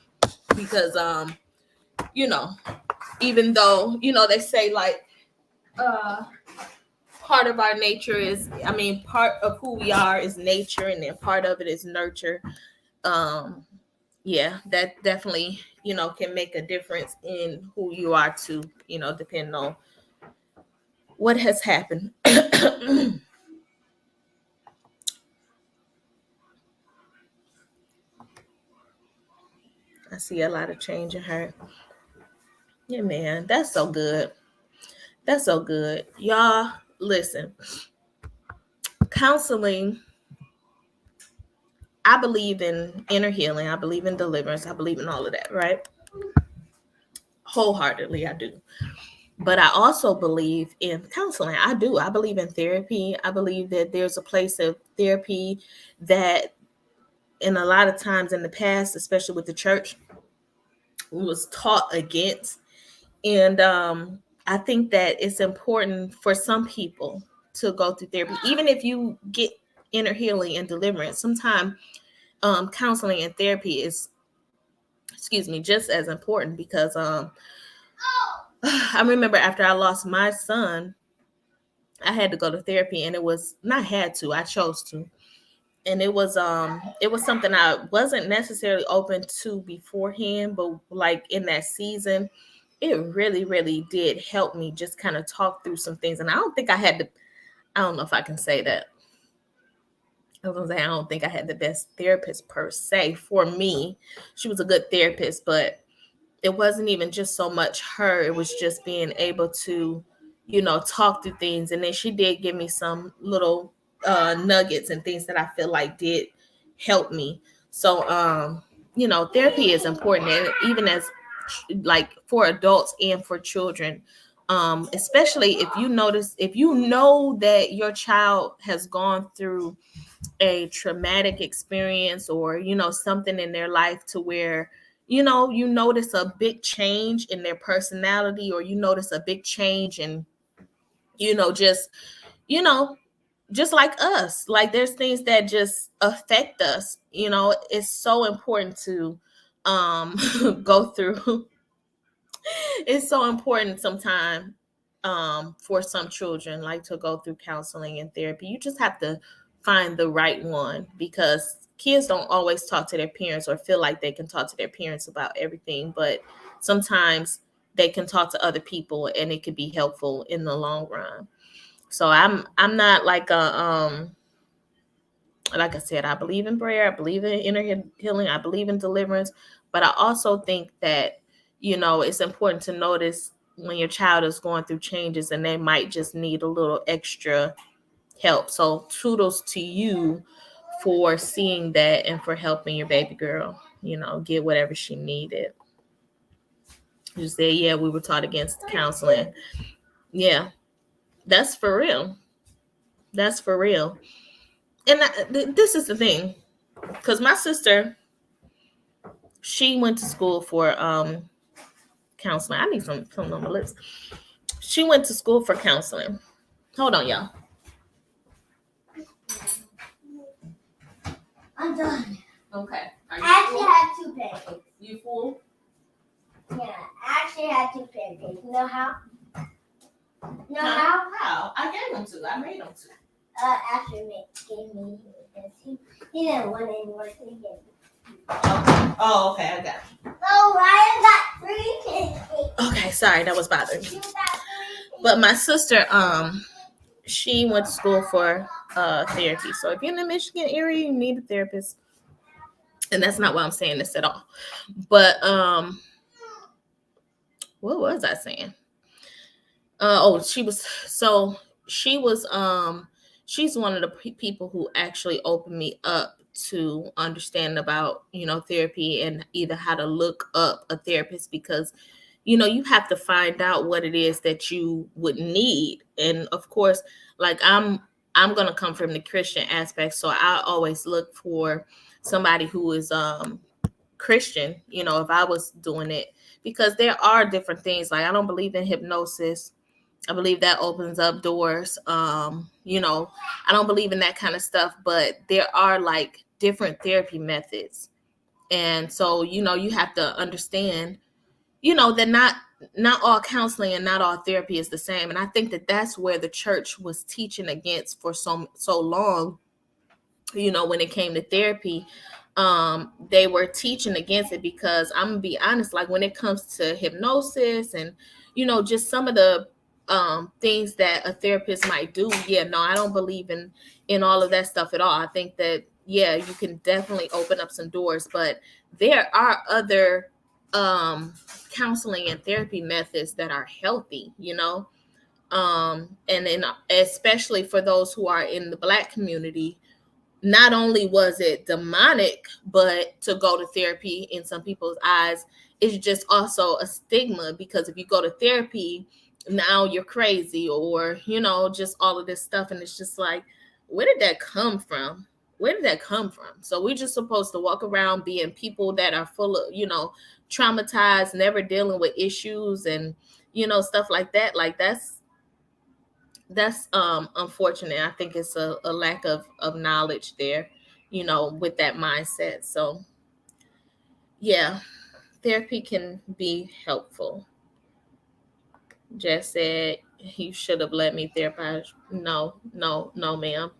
because, you know, even though they say like, part of our nature is, part of who we are is nature, and then part of it is nurture. Yeah, that definitely can make a difference in who you are too. Depending on what has happened. I see a lot of change in her. Yeah, man, that's so good. That's so good. Y'all, listen. Counseling, I believe in inner healing. I believe in deliverance. I believe in all of that, right? Wholeheartedly, I do. But I also believe in counseling. I do. I believe in therapy. I believe that there's a place of therapy that, in a lot of times in the past, especially with the church, was taught against. And I think that it's important for some people to go through therapy, even if you get inner healing and deliverance. Sometimes counseling and therapy is, just as important because I remember after I lost my son, I had to go to therapy, and it was not had to, I chose to. And it was something I wasn't necessarily open to beforehand, but like in that season, it really, really did help me just kind of talk through some things. And I don't know if I can say that. I don't think I had the best therapist per se for me. She was a good therapist, but it wasn't even just so much her. It was just being able to, talk through things. And then she did give me some little nuggets and things that I feel like did help me. So, therapy is important. And even as like for adults and for children, especially if you know that your child has gone through a traumatic experience, or something in their life to where you notice a big change in their personality, or you notice a big change in just you know just like us, like there's things that just affect us. It's so important to go through. It's so important sometimes, for some children, like to go through counseling and therapy. You just have to find the right one, because kids don't always talk to their parents or feel like they can talk to their parents about everything, but sometimes they can talk to other people and it could be helpful in the long run. So I'm not like a like I said, I believe in prayer, I believe in inner healing, I believe in deliverance, but I also think that, it's important to notice when your child is going through changes and they might just need a little extra help. So kudos to you for seeing that and for helping your baby girl, get whatever she needed. You said, yeah, we were taught against counseling. Yeah, that's for real. That's for real. And this is the thing, because my sister, she went to school for counseling. I need something on my lips. She went to school for counseling. Hold on, y'all. I'm done. Okay. I actually had 2 pancakes. You full? Yeah, I actually had 2 pancakes. You know how? How? I gave them to. I made them to. After Nick gave me this. He didn't want any more, so he gave me. Oh, okay. I got it. Oh, Ryan got 3 pancakes. Okay, sorry, that was bothering me. You got 3. But my sister, she went to school for therapy. So if you're in the Michigan area, you need a therapist. And that's not why I'm saying this at all. But what was I saying? She's one of the people who actually opened me up to understand about, therapy and either how to look up a therapist, because you have to find out what it is that you would need. And of course, like I'm going to come from the Christian aspect, so I always look for somebody who is Christian, if I was doing it, because there are different things. Like, I don't believe in hypnosis. I believe that opens up doors. I don't believe in that kind of stuff, but there are like different therapy methods. And so, you have to understand, that not all counseling and not all therapy is the same. And I think that that's where the church was teaching against for so long. When it came to therapy, they were teaching against it, because I'm gonna be honest, like when it comes to hypnosis and just some of the things that a therapist might do, no, I don't believe in all of that stuff at all. I think that, yeah, you can definitely open up some doors, but there are other counseling and therapy methods that are healthy, and then especially for those who are in the Black community. Not only was it demonic, but to go to therapy in some people's eyes is just also a stigma, because if you go to therapy, now you're crazy, or, just all of this stuff. And it's just like, where did that come from? Where did that come from? So we're just supposed to walk around being people that are full of, traumatized, never dealing with issues and, stuff like that. Like that's unfortunate. I think it's a lack of knowledge there, with that mindset. So yeah, therapy can be helpful. Jess said you should have let me therapize. No, ma'am.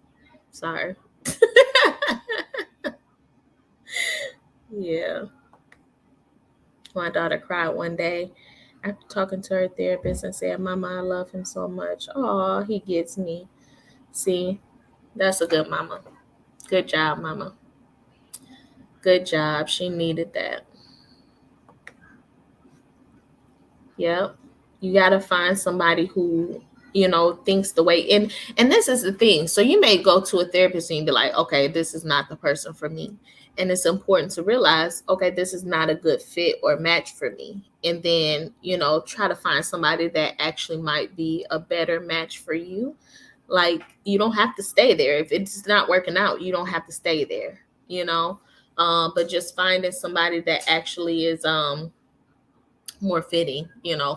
Sorry. Yeah. My daughter cried one day after talking to her therapist and said, "Mama, I love him so much. Oh, he gets me." See, that's a good mama. Good job, mama. Good job. She needed that. Yep. You got to find somebody who, thinks the way. And this is the thing. So you may go to a therapist and be like, okay, this is not the person for me. And it's important to realize, okay, this is not a good fit or match for me. And then, try to find somebody that actually might be a better match for you. Like, you don't have to stay there. If it's not working out, you don't have to stay there, but just finding somebody that actually is more fitting,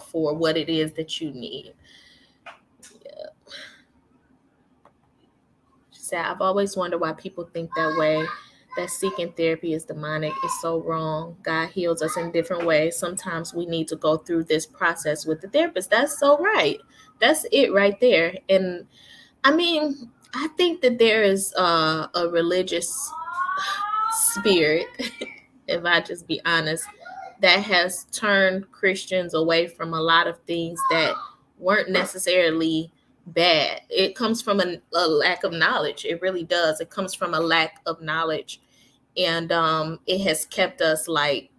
for what it is that you need. Yeah. She said, I've always wondered why people think that way, that seeking therapy is demonic. It's so wrong. God heals us in different ways. Sometimes we need to go through this process with the therapist. That's so right. That's it right there. And I mean, I think that there is a religious spirit, if I just be honest, that has turned Christians away from a lot of things that weren't necessarily bad. It comes from a lack of knowledge. It really does. It comes from a lack of knowledge. And it has kept us like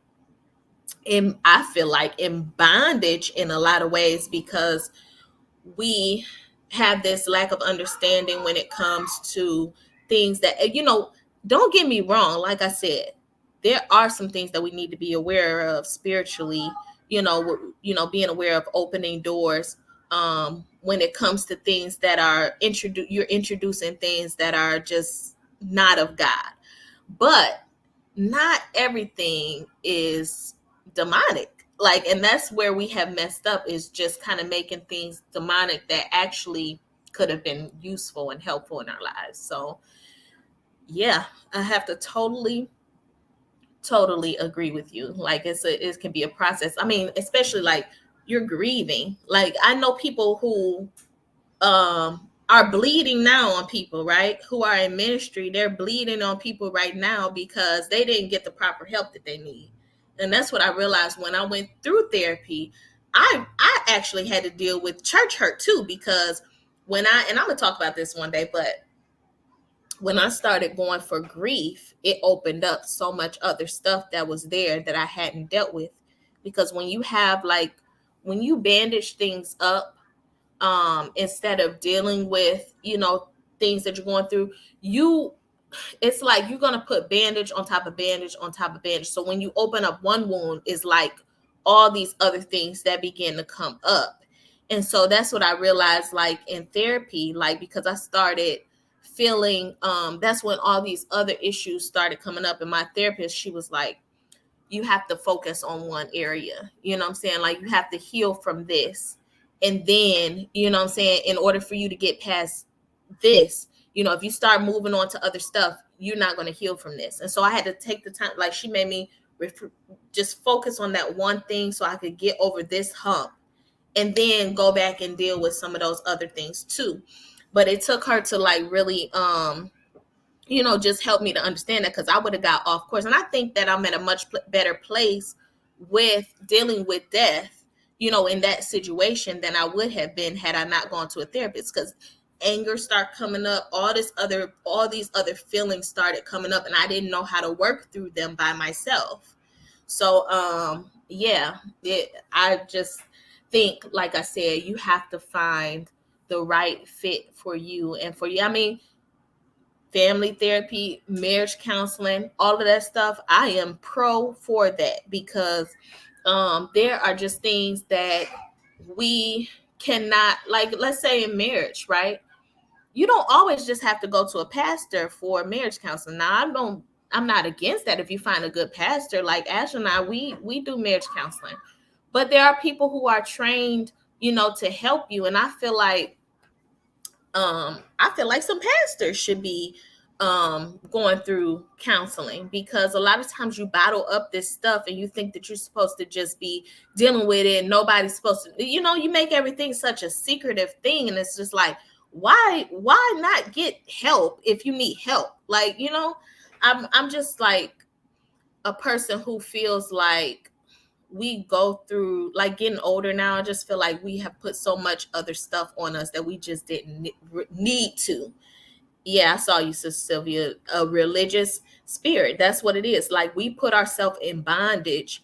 I feel like in bondage in a lot of ways, because we have this lack of understanding when it comes to things that, don't get me wrong, like I said, there are some things that we need to be aware of spiritually, being aware of opening doors, when it comes to things that are you're introducing things that are just not of God. But not everything is demonic. Like, and that's where we have messed up, is just kind of making things demonic that actually could have been useful and helpful in our lives. So yeah, I have to totally agree with you. Like, it can be a process. I mean, especially like you're grieving. Like, I know people who are bleeding now on people, right? Who are in ministry, they're bleeding on people right now because they didn't get the proper help that they need. And that's what I realized when I went through therapy. I actually had to deal with church hurt too, because and I'm gonna talk about this one day, but when I started going for grief, it opened up so much other stuff that was there that I hadn't dealt with. Because when you bandage things up, instead of dealing with things that you're going through, it's like you're going to put bandage on top of bandage on top of bandage. So when you open up one wound, it's like all these other things that begin to come up. And so that's what I realized, like in therapy, like, because I started feeling, that's when all these other issues started coming up. And my therapist, she was like, you have to focus on one area. You know what I'm saying? Like, you have to heal from this. And then, you know what I'm saying, in order for you to get past this, if you start moving on to other stuff, you're not going to heal from this. And so I had to take the time, like she made me just focus on that one thing so I could get over this hump and then go back and deal with some of those other things too. But it took her to like really, just help me to understand that, because I would have got off course. And I think that I'm at a much better place with dealing with death, in that situation than I would have been had I not gone to a therapist, because anger started coming up, all these other feelings started coming up, and I didn't know how to work through them by myself. So, I just think, like I said, you have to find the right fit for you and for you. I mean, family therapy, marriage counseling, all of that stuff, I am pro for that, because there are just things that we cannot, like, let's say in marriage, right? You don't always just have to go to a pastor for marriage counseling. Now, I'm not against that if you find a good pastor. Like Ash and I, we do marriage counseling. But there are people who are trained, to help you. And I feel like some pastors should be going through counseling, because a lot of times you bottle up this stuff and you think that you're supposed to just be dealing with it, and nobody's supposed to, you make everything such a secretive thing. And it's just like, why not get help if you need help? Like, I'm just like a person who feels like we go through, like, getting older now, I just feel like we have put so much other stuff on us that we just didn't need to. Yeah, I saw you, Sister Sylvia. A religious spirit. That's what it is. Like, we put ourselves in bondage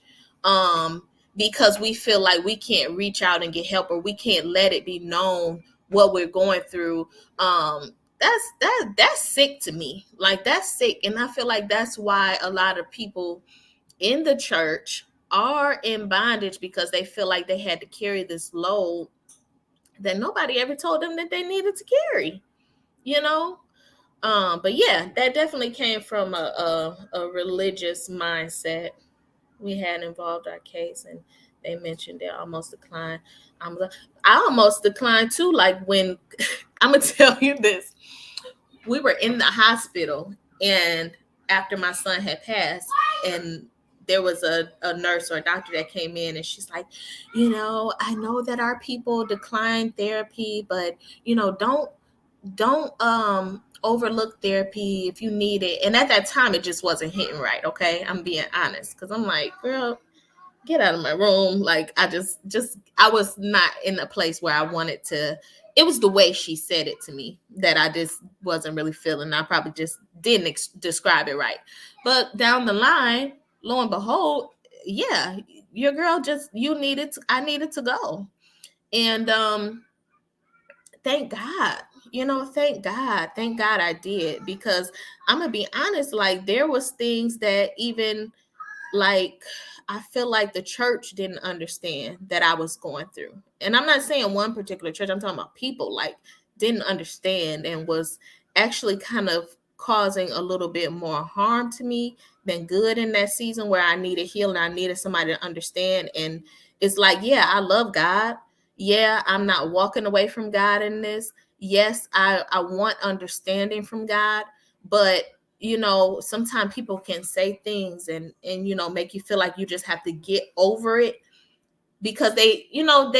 because we feel like we can't reach out and get help, or we can't let it be known what we're going through. That's sick to me. Like, that's sick. And I feel like that's why a lot of people in the church are in bondage, because they feel like they had to carry this load that nobody ever told them that they needed to carry, but yeah, that definitely came from a religious mindset. We had involved our case, and they mentioned they almost declined. I almost declined too. Like, when I'm gonna tell you this, we were in the hospital, and after my son had passed, and there was a nurse or a doctor that came in, and she's like, I know that our people decline therapy, but don't overlook therapy if you need it. And at that time, it just wasn't hitting right. Okay, I'm being honest, because I'm like, girl, get out of my room. Like, I I was not in a place where I wanted to. It was the way she said it to me that I just wasn't really feeling. I probably just didn't describe it right. But down the line, lo and behold, yeah, your girl I needed to go. And thank God, thank God I did, because I'm gonna be honest, like there was things that even like I feel like the church didn't understand that I was going through. And I'm not saying one particular church, I'm talking about people like didn't understand and was actually kind of causing a little bit more harm to me than good in that season where I needed healing. I needed somebody to understand. And it's like, yeah, I love God. Yeah, I'm not walking away from God in this. Yes, I want understanding from God, but sometimes people can say things and make you feel like you just have to get over it because they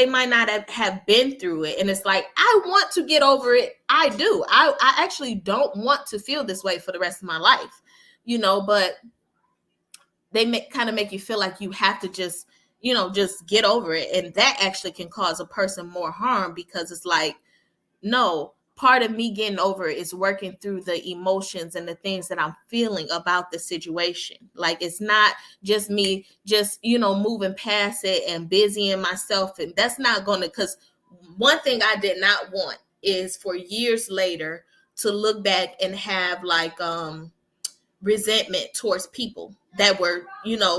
might not have been through it. And it's like, I want to get over it. I do. I actually don't want to feel this way for the rest of my life, but they kind of make you feel like you have to just get over it. And that actually can cause a person more harm, because it's like, no, part of me getting over it is working through the emotions and the things that I'm feeling about the situation. Like, it's not just me just, moving past it and busying myself. And that's not going to, because one thing I did not want is for years later to look back and have like, resentment towards people that were,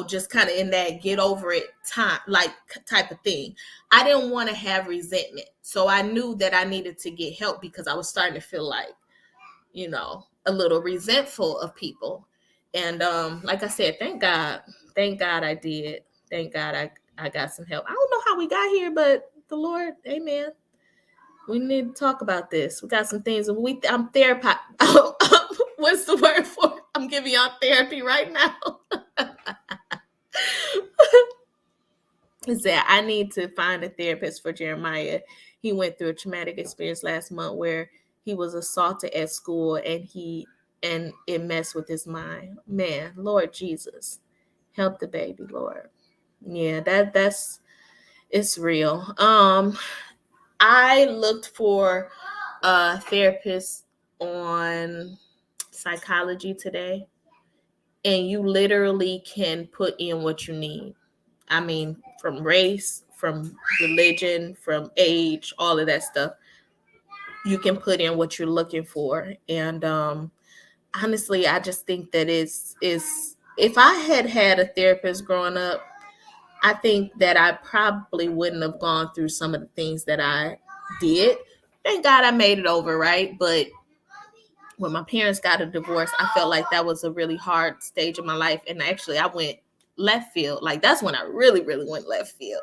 just kind of in that get over it time, like type of thing. I didn't want to have resentment. So I knew that I needed to get help because I was starting to feel like, a little resentful of people. And like I said, thank God I did. Thank God I got some help. I don't know how we got here, but the Lord, amen. We need to talk about this. We got some things. I'm therapy. What's the word for it? I'm giving y'all therapy right now. Is that I need to find a therapist for Jeremiah. He went through a traumatic experience last month where he was assaulted at school and it messed with his mind. Man, Lord Jesus, help the baby, Lord. Yeah, that's it's real. I looked for a therapist on Psychology today, and you literally can put in what you need. I mean, from race, from religion, from age, all of that stuff. You can put in what you're looking for. And honestly, I just think that is if I had a therapist growing up, I think that I probably wouldn't have gone through some of the things that I did. Thank God I made it over, right? But when my parents got a divorce, I felt like that was a really hard stage of my life. And actually, I went left field. Like, that's when I really, really went left field.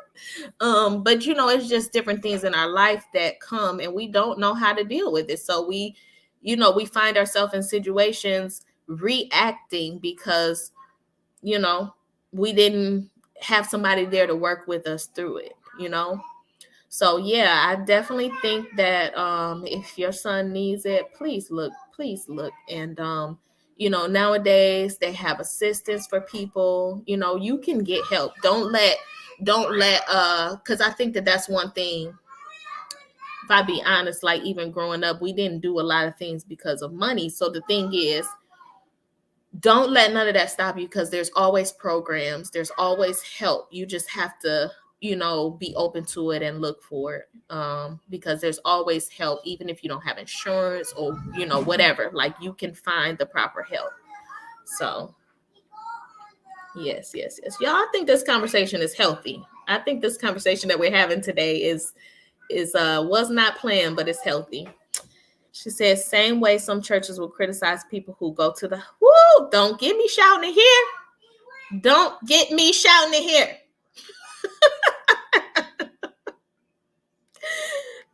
But, it's just different things in our life that come and we don't know how to deal with it. So we find ourselves in situations reacting because, we didn't have somebody there to work with us through it, So yeah, I definitely think that if your son needs it, please look. And nowadays they have assistance for people. You can get help. Don't let because I think that that's one thing. If I be honest, like even growing up, we didn't do a lot of things because of money. So the thing is, don't let none of that stop you, because there's always programs, there's always help. You just have to be open to it and look for it, because there's always help, even if you don't have insurance or whatever. Like, you can find the proper help. So yes, y'all, I think this conversation is healthy. I think this conversation that we're having today is was not planned, but it's healthy. She says, same way some churches will criticize people who go to the don't get me shouting in here. Don't get me shouting in here.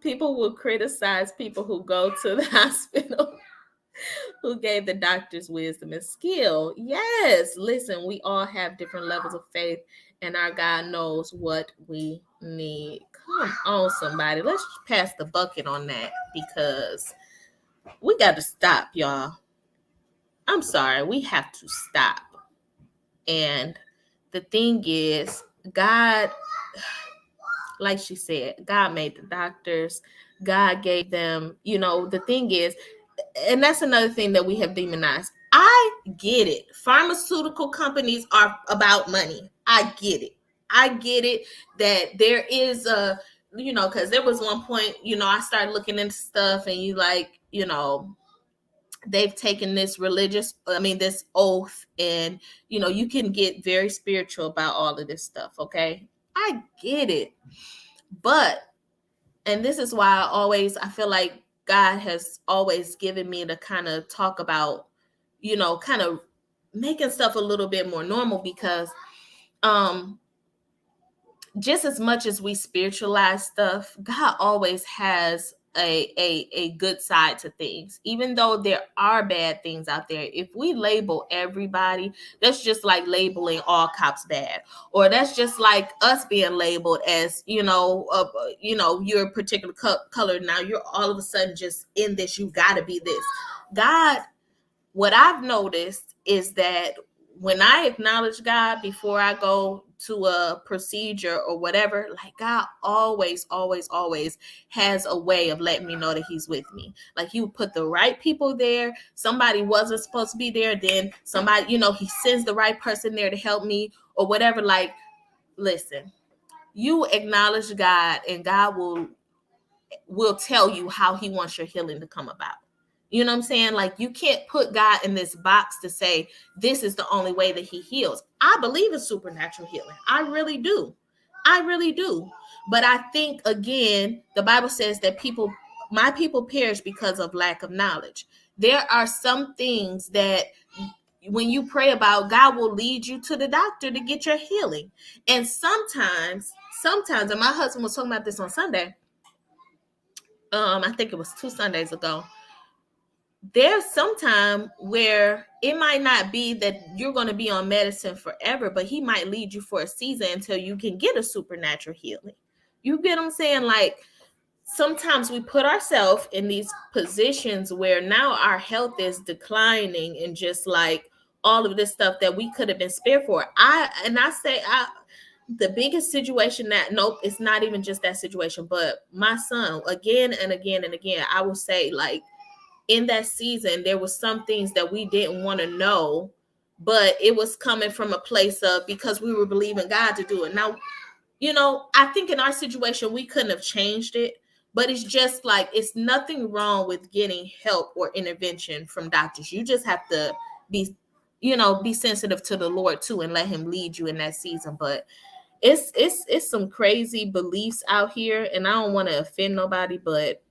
People will criticize people who go to the hospital who gave the doctors wisdom and skill. Yes, listen, we all have different levels of faith, and our God knows what we need. Come on, somebody. Let's pass the bucket on that, because we got to stop, y'all. I'm sorry. We have to stop. And the thing is, God, like she said, God made the doctors. God gave them, the thing is, and that's another thing that we have demonized. I get it. Pharmaceutical companies are about money. I get it. I get it that there is a, because there was one point, I started looking into stuff and they've taken this this oath, and, you can get very spiritual about all of this stuff. Okay. I get it. But, and this is why I feel like God has always given me to kind of talk about, kind of making stuff a little bit more normal, because just as much as we spiritualize stuff, God always has a good side to things. Even though there are bad things out there, if we label everybody, that's just like labeling all cops bad, or that's just like us being labeled as you're a particular color, now you're all of a sudden just in this, you got to be this. God, what I've noticed is that when I acknowledge God before I go to a procedure or whatever, like, God always, always, always has a way of letting me know that he's with me. Like, he would put the right people there. Somebody wasn't supposed to be there. Then somebody, he sends the right person there to help me or whatever. Like, listen, you acknowledge God and God will tell you how he wants your healing to come about. You know what I'm saying? Like, you can't put God in this box to say this is the only way that he heals. I believe in supernatural healing. I really do. I really do. But I think, again, the Bible says that my people perish because of lack of knowledge. There are some things that when you pray about, God will lead you to the doctor to get your healing. And sometimes, and my husband was talking about this on Sunday. I think it was 2 Sundays ago. There's some time where it might not be that you're going to be on medicine forever, but he might lead you for a season until you can get a supernatural healing. You get what I'm saying? Like, sometimes we put ourselves in these positions where now our health is declining, and just like all of this stuff that we could have been spared for. The biggest situation nope, it's not even just that situation, but my son, again and again and again, I will say, like, in that season, there was some things that we didn't want to know, but it was coming from a place of, because we were believing God to do it. Now, I think in our situation, we couldn't have changed it, but it's just like, it's nothing wrong with getting help or intervention from doctors. You just have to be sensitive to the Lord too, and let him lead you in that season. But it's some crazy beliefs out here, and I don't want to offend nobody, but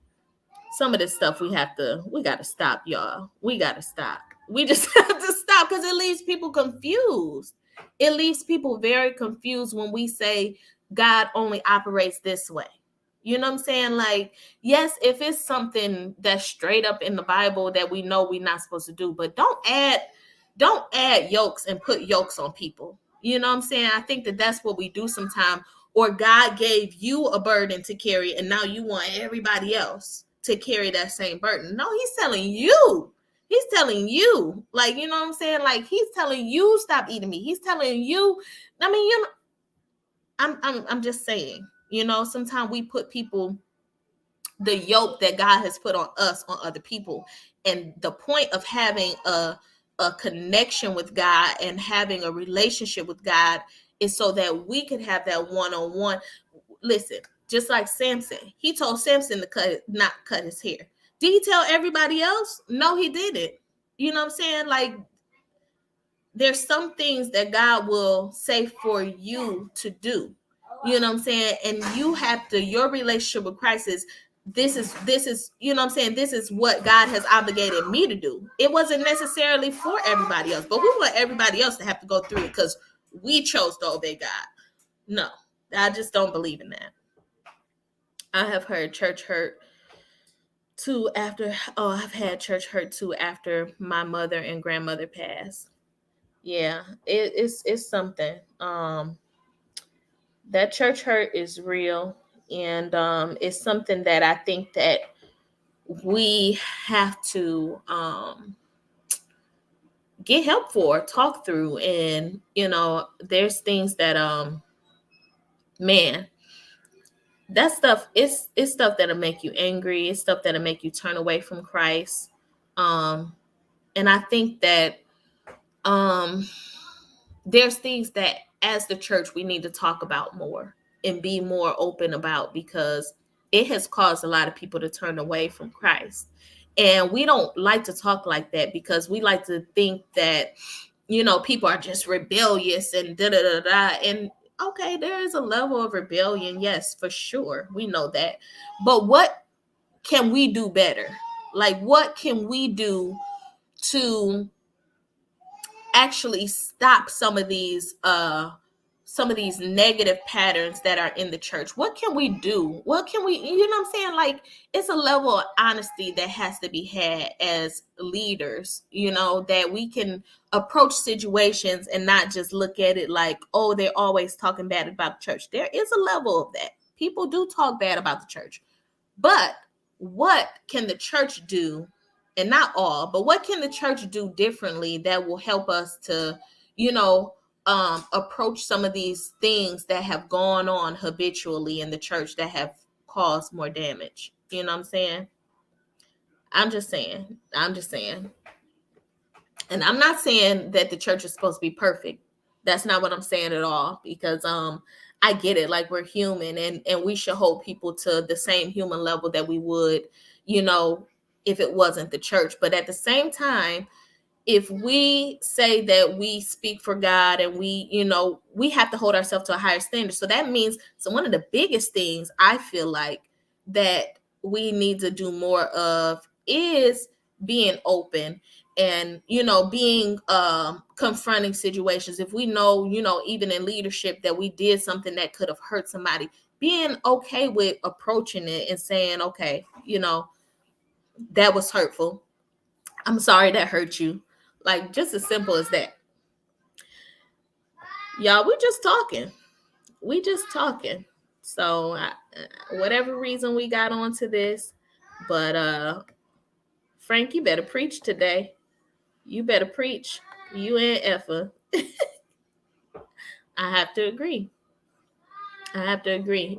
some of this stuff we got to stop, y'all. We got to stop. We just have to stop, because it leaves people confused. It leaves people very confused when we say God only operates this way. You know what I'm saying? Like, yes, if it's something that's straight up in the Bible that we know we're not supposed to do, but don't add yokes and put yokes on people. You know what I'm saying? I think that's what we do sometimes. Or God gave you a burden to carry, and now you want everybody else to carry that same burden. No, he's telling you. He's telling you. Like, you know what I'm saying? Like, he's telling you, stop eating meat. He's telling you. I mean, I'm just saying, sometimes we put people, the yoke that God has put on us, on other people. And the point of having a connection with God and having a relationship with God is so that we could have that one-on-one. Listen, just like Samson, he told Samson to not cut his hair. Did he tell everybody else? No, he didn't. You know what I'm saying? Like, there's some things that God will say for you to do. You know what I'm saying? And you have to, your relationship with Christ is, this is, you know what I'm saying? This is what God has obligated me to do. It wasn't necessarily for everybody else, but we want everybody else to have to go through it because we chose to obey God. No, I just don't believe in that. I have heard church hurt too I've had church hurt too after my mother and grandmother passed. Yeah, it's something. That church hurt is real, and it's something that I think that we have to get help for, talk through, and there's things that man, that stuff it's stuff that'll make you angry. It's stuff that'll make you turn away from Christ. And I think that there's things that as the church we need to talk about more and be more open about, because it has caused a lot of people to turn away from Christ. And we don't like to talk like that because we like to think that, people are just rebellious and da da da da. And okay, there is a level of rebellion. Yes, for sure. We know that. But what can we do better? Like, what can we do to actually stop some of these negative patterns that are in the church? What can we do? What can we, you know what I'm saying? Like, it's a level of honesty that has to be had as leaders, that we can approach situations and not just look at it like, oh, they're always talking bad about the church. There is a level of that. People do talk bad about the church. But what can the church do? And not all, but what can the church do differently that will help us to, approach some of these things that have gone on habitually in the church that have caused more damage? You know what I'm saying? I'm just saying. And I'm not saying that the church is supposed to be perfect. That's not what I'm saying at all, because I get it. Like, we're human, and we should hold people to the same human level that we would, if it wasn't the church. But at the same time, if we say that we speak for God and we have to hold ourselves to a higher standard. So that means, one of the biggest things I feel like that we need to do more of is being open and, being confronting situations. If we know, even in leadership, that we did something that could have hurt somebody, being okay with approaching it and saying, okay, that was hurtful. I'm sorry that hurt you. Like, just as simple as that. Y'all, we just talking. So whatever reason we got onto this, but Frank, you better preach today. You better preach. You and Effa. I have to agree.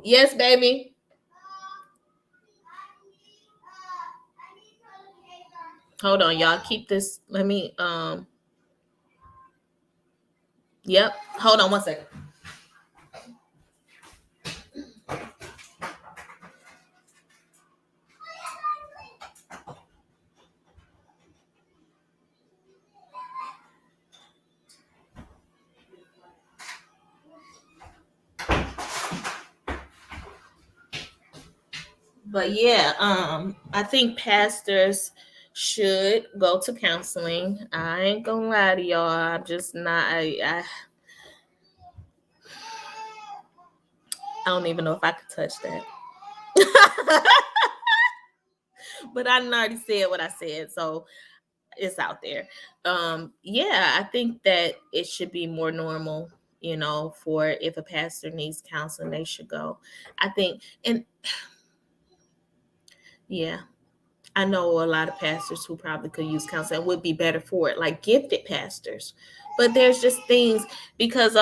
Yes, baby. Hold on, y'all. Keep this. Let me Yep. Hold on 1 second. But yeah, I think pastors should go to counseling. I ain't gonna lie to y'all. I'm just not. I don't even know if I could touch that. But I already said what I said, so it's out there. Yeah, I think that it should be more normal. For if a pastor needs counseling, they should go. I think, and yeah. I know a lot of pastors who probably could use counseling and would be better for it, like gifted pastors. But there's just things, because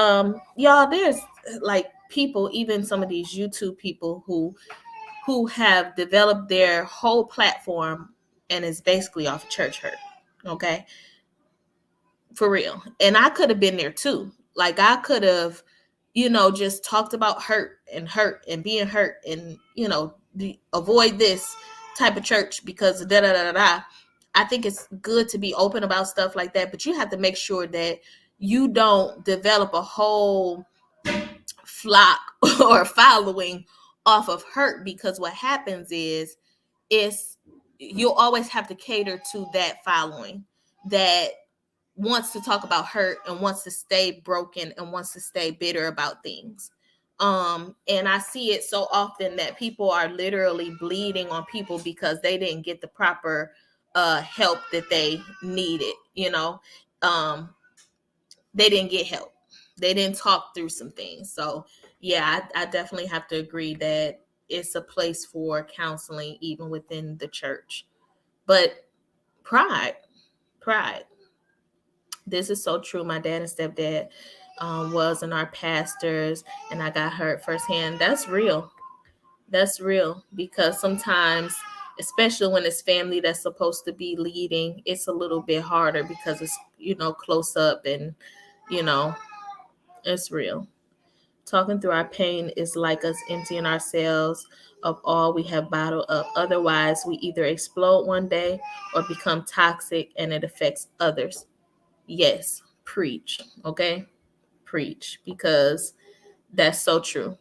y'all, there's like people, even some of these YouTube people who have developed their whole platform and is basically off church hurt. Okay? For real. And I could have been there too. Like, I could have, just talked about hurt and being hurt and, avoid this type of church because da da da da da. I think it's good to be open about stuff like that, but you have to make sure that you don't develop a whole flock or following off of hurt, because what happens is you'll always have to cater to that following that wants to talk about hurt and wants to stay broken and wants to stay bitter about things. And I see it so often that people are literally bleeding on people because they didn't get the proper help that they needed. They didn't get help. They didn't talk through some things. So yeah, I definitely have to agree that it's a place for counseling even within the church. But pride. This is so true. My dad and stepdad was in our pastors, and I got hurt firsthand. That's real. That's real, because sometimes, especially when it's family that's supposed to be leading, it's a little bit harder because it's, close up, and, it's real. Talking through our pain is like us emptying ourselves of all we have bottled up. Otherwise, we either explode one day or become toxic, and it affects others. Yes, preach, okay? Preach, because that's so true.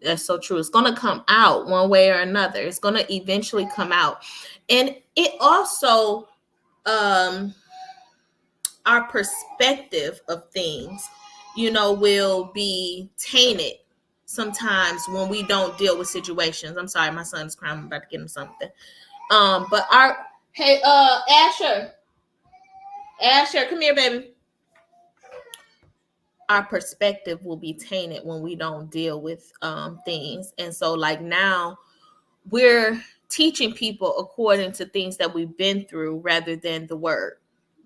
That's so true. It's going to come out one way or another. It's going to eventually come out. And it also, our perspective of things, will be tainted sometimes when we don't deal with situations. I'm sorry, my son's crying. I'm about to get him something. But Asher, come here, baby. Our perspective will be tainted when we don't deal with things. And so, like, now we're teaching people according to things that we've been through rather than the word,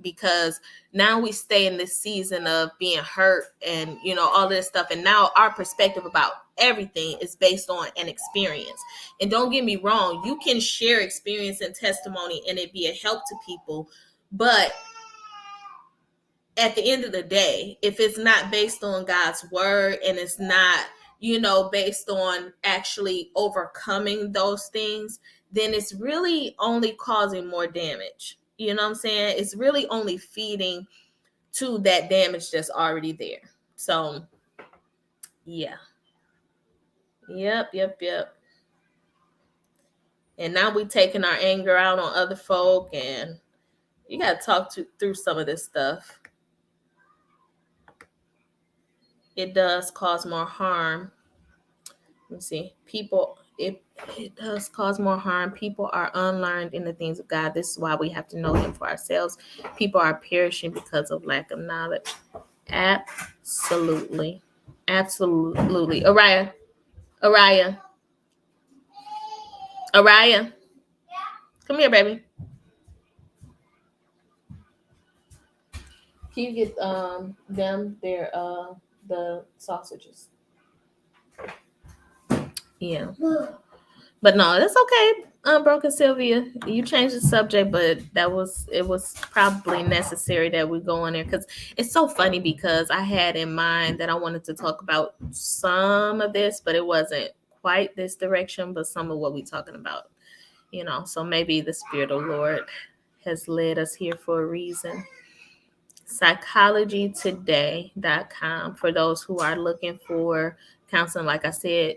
because now we stay in this season of being hurt and all this stuff, and now our perspective about everything is based on an experience. And don't get me wrong, you can share experience and testimony and it be a help to people, but at the end of the day, if it's not based on God's word, and it's not, based on actually overcoming those things, then it's really only causing more damage. You know what I'm saying? It's really only feeding to that damage that's already there. So, yeah. Yep. And now we taking our anger out on other folk, and you got to talk through some of this stuff. It does cause more harm. Let me see. It does cause more harm. People are unlearned in the things of God. This is why we have to know Him for ourselves. People are perishing because of lack of knowledge. Absolutely. Ariah. Come here, baby. Can you get them the sausages? Yeah. But no, that's okay. Broken Sylvia, you changed the subject, but it was probably necessary that we go on there, because it's so funny, because I had in mind that I wanted to talk about some of this, but it wasn't quite this direction, but some of what we're talking about, so maybe the Spirit of the Lord has led us here for a reason. Psychologytoday.com for those who are looking for counseling. Like I said,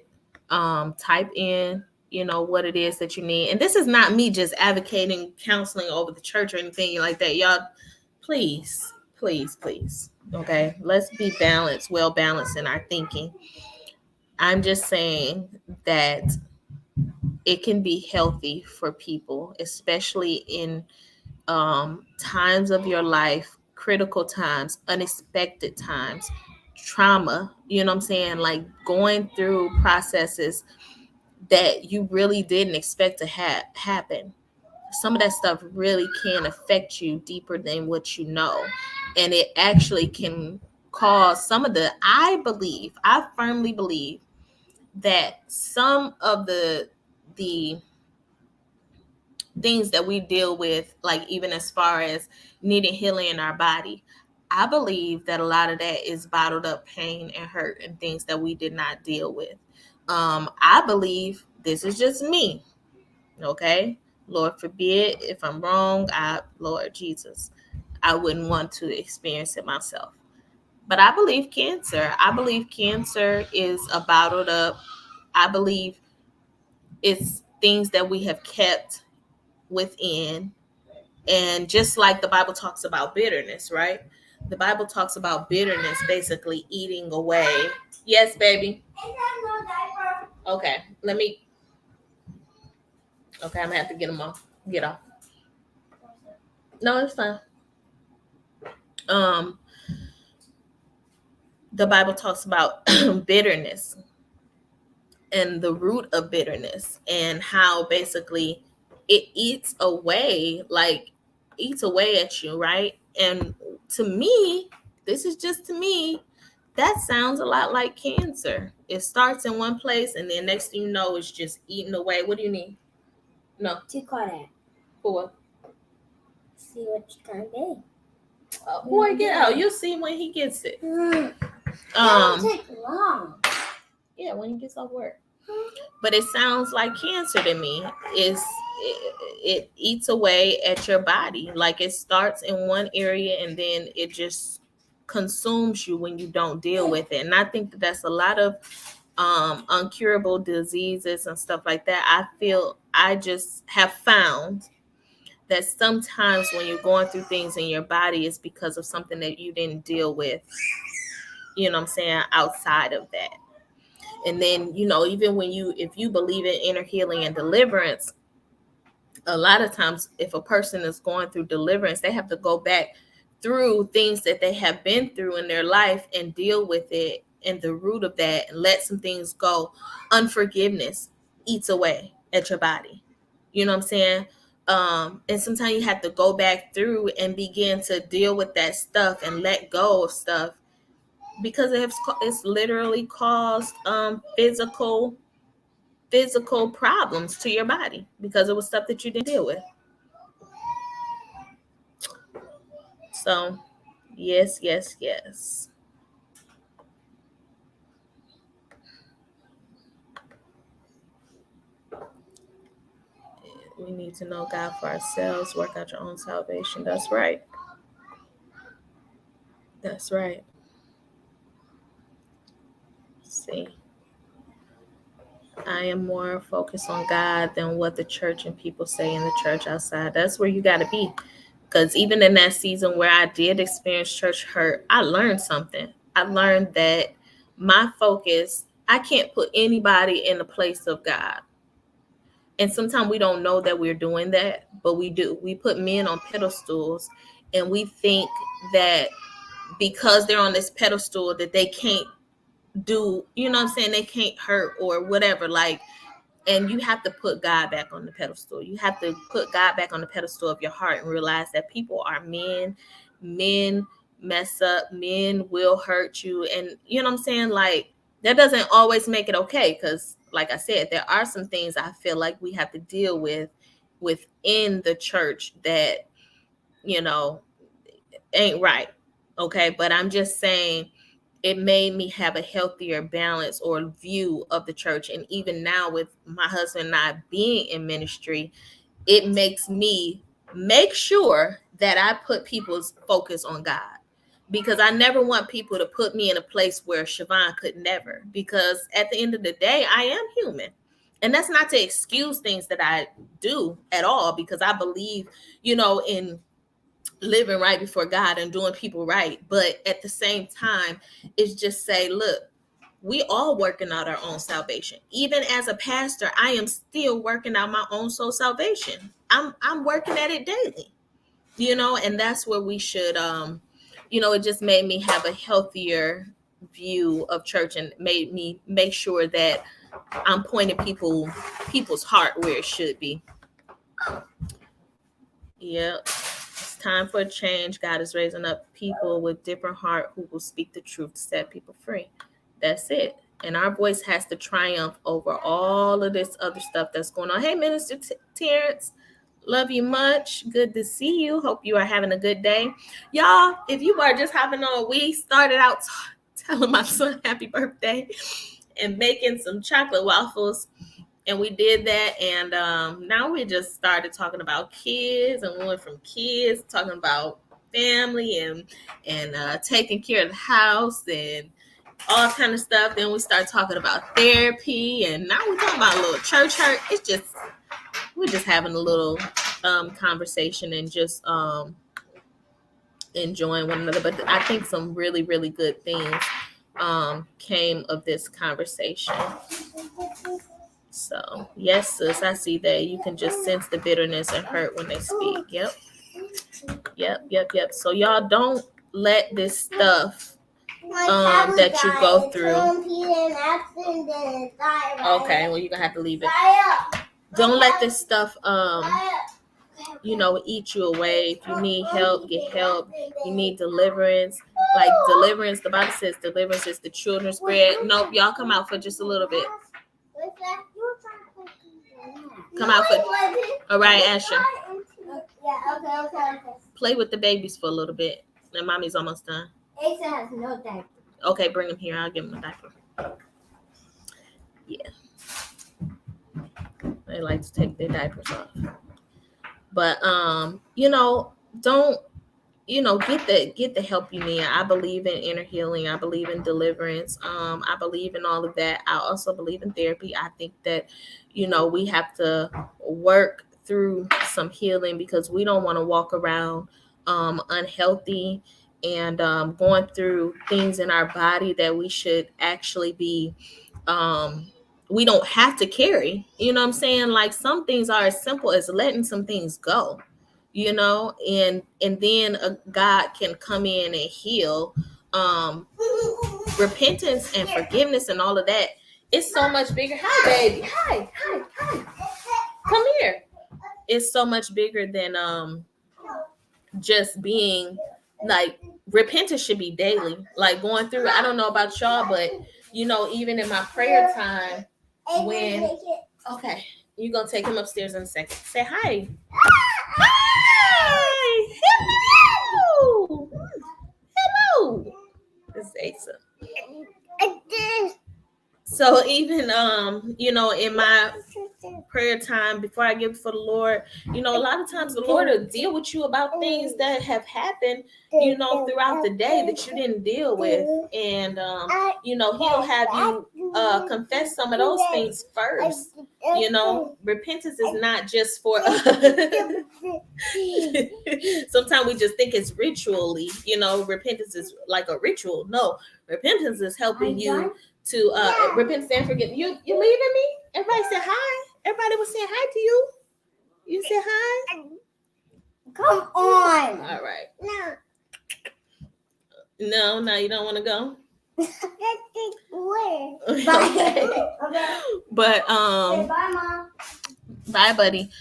type in what it is that you need. And this is not me just advocating counseling over the church or anything like that. Y'all, please, okay, let's be well balanced in our thinking. I'm just saying that it can be healthy for people, especially in times of your life, critical times, unexpected times, trauma, what I'm saying? Like going through processes that you really didn't expect to happen. Some of that stuff really can affect you deeper than what you know. And it actually can cause I firmly believe that some of the things that we deal with, like even as far as needing healing in our body, I believe that a lot of that is bottled up pain and hurt and things that we did not deal with. I believe, this is just me, okay? Lord forbid if I'm wrong. Lord Jesus, I wouldn't want to experience it myself. But I believe cancer is a bottled up. I believe it's things that we have kept within. And just like the Bible talks about bitterness, right? The Bible talks about bitterness basically eating away. Yes, baby. Okay, I'm gonna have to get them off. Get off. No, it's fine. The Bible talks about bitterness and the root of bitterness, and how basically it eats away at you, right? And to me, this is just to me, that sounds a lot like cancer. It starts in one place, and then next thing you know, it's just eating away. What do you need? No. To call that. For what? See what you can do. Oh, boy, get out. You'll see when he gets it. It don't take long. Yeah, when he gets off work. But it sounds like cancer to me. It eats away at your body. Like it starts in one area and then it just consumes you when you don't deal with it. And I think that that's a lot of uncurable diseases and stuff like that. I just have found that sometimes when you're going through things in your body, it's because of something that you didn't deal with, you know what I'm saying, outside of that. And then, you know, even if you believe in inner healing and deliverance, a lot of times if a person is going through deliverance, they have to go back through things that they have been through in their life and deal with it, and the root of that, and let some things go. Unforgiveness eats away at your body. You know what I'm saying? And sometimes you have to go back through and begin to deal with that stuff and let go of stuff, because it's literally caused physical problems to your body because it was stuff that you didn't deal with. So, yes. We need to know God for ourselves, work out your own salvation. That's right. See, I am more focused on God than what the church and people say in the church outside. That's where you got to be. Because even in that season where I did experience church hurt, I learned something. I learned that my focus, I can't put anybody in the place of God. And sometimes we don't know that we're doing that, but we do. We put men on pedestals, and we think that because they're on this pedestal that they can't do, you know what I'm saying, they can't hurt or whatever. Like, and you have to put God back on the pedestal. You have to put God back on the pedestal of your heart and realize that people are men. Men mess up. Men will hurt you. And you know what I'm saying? Like, that doesn't always make it okay, because like I said, there are some things I feel like we have to deal with within the church that, you know, ain't right. Okay. But I'm just saying, it made me have a healthier balance or view of the church. And even now with my husband and I being in ministry, it makes me make sure that I put people's focus on God, because I never want people to put me in a place where Siobhan could never, because at the end of the day, I am human. And that's not to excuse things that I do at all, because I believe, you know, in living right before God and doing people right. But at the same time, it's just say, look, we all working out our own salvation. Even as a pastor, I am still working out my own soul salvation. I'm working at it daily, you know, and that's where we should, you know, it just made me have a healthier view of church and made me make sure that I'm pointing people's heart where it should be. Yep. Time for a change. God is raising up people with different heart who will speak the truth to set people free. That's it. And our voice has to triumph over all of this other stuff that's going on. Hey, Minister Terrence, love you much. Good to see you. Hope you are having a good day. Y'all, if you are just hopping on, we started out telling my son happy birthday and making some chocolate waffles. And we did that, and now we just started talking about kids, and we went from kids talking about family and taking care of the house and all kind of stuff. Then we started talking about therapy, and now we're talking about a little church hurt. It's just, we're just having a little conversation and just enjoying one another. But I think some really, really good things came of this conversation. So, yes, sis, I see that. You can just sense the bitterness and hurt when they speak. Yep. So, y'all don't let this stuff that you go through. Okay, well, you're going to have to leave it. Don't let this stuff, you know, eat you away. If you need help, get help. You need deliverance. like deliverance. The Bible says deliverance is the children's bread. Nope, y'all come out for just a little bit. Come out for Ariah, Asher. Yeah, okay. Play with the babies for a little bit. And mommy's almost done. Asa has no diaper. Okay, bring him here. I'll give him a diaper. Yeah. They like to take their diapers off. But don't get the help you need. I believe in inner healing. I believe in deliverance. I believe in all of that. I also believe in therapy. I think that we have to work through some healing because we don't want to walk around unhealthy and going through things in our body that we should actually be we don't have to carry. You know what I'm saying? Like some things are as simple as letting some things go, and then God can come in and heal. Repentance and forgiveness and all of that. It's so much bigger. Hi, baby. Hi. Come here. It's so much bigger than just being like repentance should be daily. Like going through, I don't know about y'all, but even in my prayer time, okay, you're gonna take him upstairs in a second. Say hi. Hi. Hello. This is Asa. So even in my prayer time before I give for the Lord, a lot of times the Lord will deal with you about things that have happened, throughout the day that you didn't deal with, and He'll have you confess some of those things first. Repentance is not just for sometimes we just think it's ritually, repentance is like a ritual. No, repentance is helping you to repent and forget. You leaving me? Everybody said hi. Everybody was saying hi to you. You said hi. Come on. All right. No, you don't want to go. Bye. But Say bye, Mom. bye, buddy.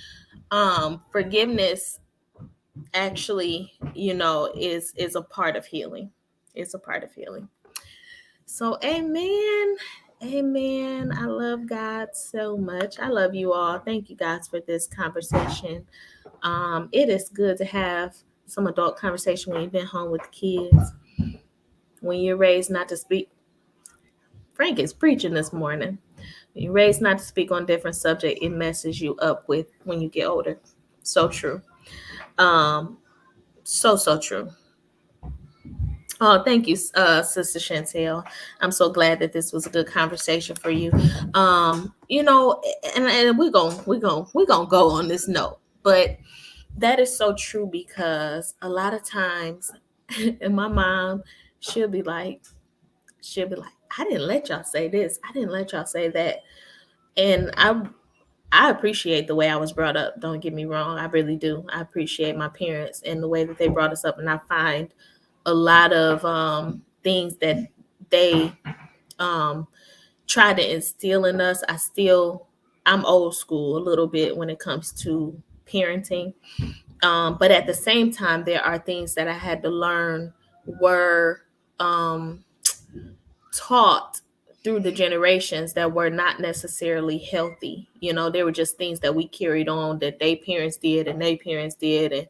Forgiveness actually, is a part of healing. It's a part of healing. So, amen. I love God so much. I love you all. Thank you guys for this conversation. It is good to have some adult conversation when you've been home with the kids. When you're raised not to speak. Frank is preaching this morning. When you're raised not to speak on different subjects, it messes you up with when you get older. So true. So true. Oh, thank you, Sister Chantel. I'm so glad that this was a good conversation for you. And we're gonna go on this note, but that is so true because a lot of times, and my mom, she'll be like, I didn't let y'all say this, I didn't let y'all say that, and I appreciate the way I was brought up. Don't get me wrong, I really do. I appreciate my parents and the way that they brought us up, and I find a lot of things that they try to instill in us. I'm old school a little bit when it comes to parenting. But at the same time, there are things that I had to learn were taught through the generations that were not necessarily healthy. There were just things that we carried on that their parents did and their parents did, and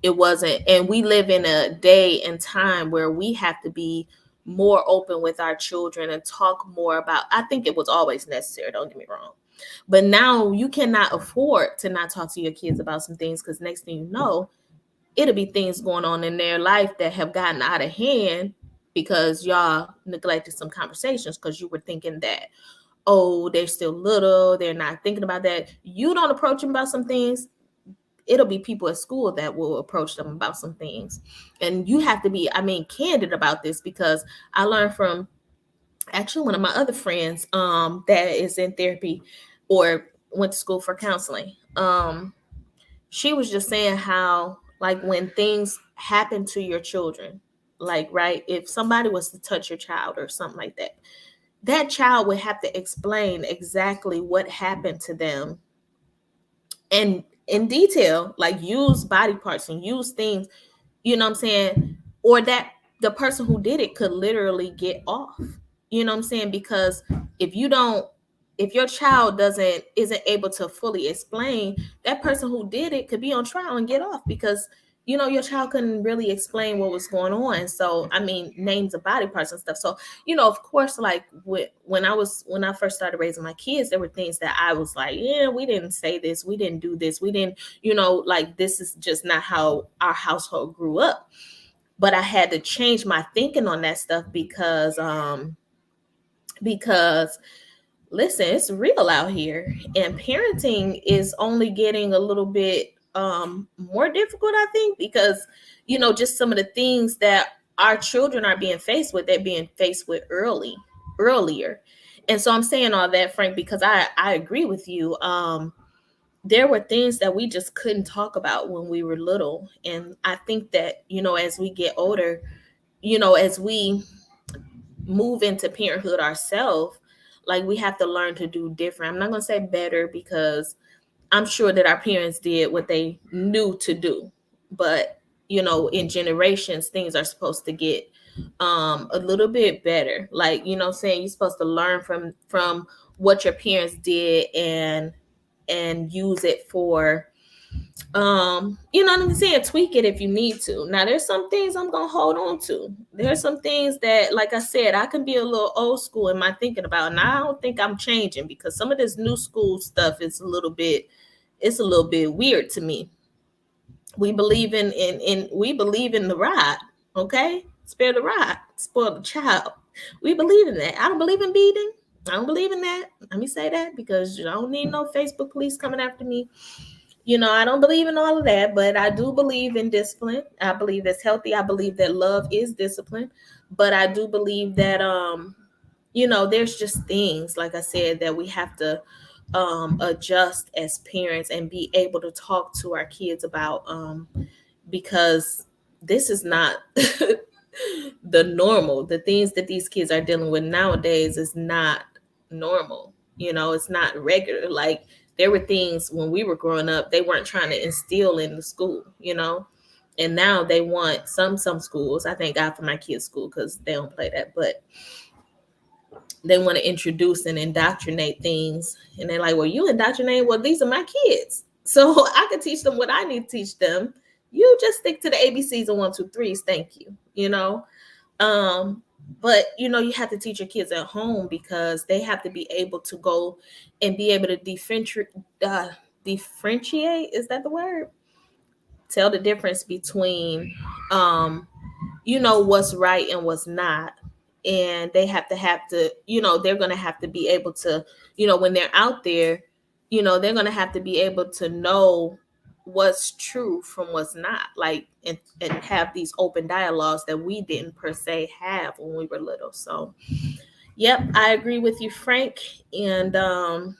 it wasn't. And we live in a day and time where we have to be more open with our children and talk more about. I think it was always necessary, don't get me wrong, but now you cannot afford to not talk to your kids about some things, because next thing you know, it'll be things going on in their life that have gotten out of hand because y'all neglected some conversations because you were thinking that, oh, they're still little, they're not thinking about that. You don't approach them about some things, it'll be people at school that will approach them about some things. And you have to be, candid about this, because I learned from actually one of my other friends that is in therapy or went to school for counseling. She was just saying how, like, when things happen to your children, like, right, if somebody was to touch your child or something like that, that child would have to explain exactly what happened to them, and in detail, like use body parts and use things, you know what I'm saying? Or that the person who did it could literally get off. You know what I'm saying? Because if you don't, if your child isn't able to fully explain, that person who did it could be on trial and get off because your child couldn't really explain what was going on. So I mean, names of body parts and stuff. So of course, like when I first started raising my kids, there were things that I was like, yeah, we didn't say this, we didn't do this, we didn't, like this is just not how our household grew up. But I had to change my thinking on that stuff because listen, it's real out here, and parenting is only getting a little bit more difficult, I think, because just some of the things that our children are being faced with, they're being faced with earlier. And so I'm saying all that, Frank, because I agree with you. There were things that we just couldn't talk about when we were little, and I think that as we get older, as we move into parenthood ourselves, like we have to learn to do different. I'm not going to say better because I'm sure that our parents did what they knew to do, but in generations things are supposed to get a little bit better. Like saying you're supposed to learn from what your parents did and use it for what I'm saying, tweak it if you need to. Now there's some things I'm gonna hold on to. There's some things that, like I said, I can be a little old school in my thinking about, and I don't think I'm changing because some of this new school stuff is a little bit weird to me. We believe we believe in the ride, okay? Spare the ride, spoil the child. We believe in that. I don't believe in beating. I don't believe in that. Let me say that because I don't need no Facebook police coming after me. I don't believe in all of that, but I do believe in discipline. I believe it's healthy. I believe that love is discipline, but I do believe that there's just things, like I said, that we have to adjust as parents and be able to talk to our kids about because this is not the normal. The things that these kids are dealing with nowadays is not normal. It's not regular. Like there were things when we were growing up they weren't trying to instill in the school, and now they want some schools. I thank God for my kids' school because they don't play that, but they want to introduce and indoctrinate things, and they're like, well, you indoctrinate, well, these are my kids, so I can teach them what I need to teach them. You just stick to the ABCs and 1, 2, 3s. Thank you. But you have to teach your kids at home because they have to be able to go and be able to differentiate. Is that the word? Tell the difference between what's right and what's not. And they have to they're going to have to be able to when they're out there, they're going to have to be able to know what's true from what's not, like, and have these open dialogues that we didn't per se have when we were little. So yep, I agree with you, Frank. And I'm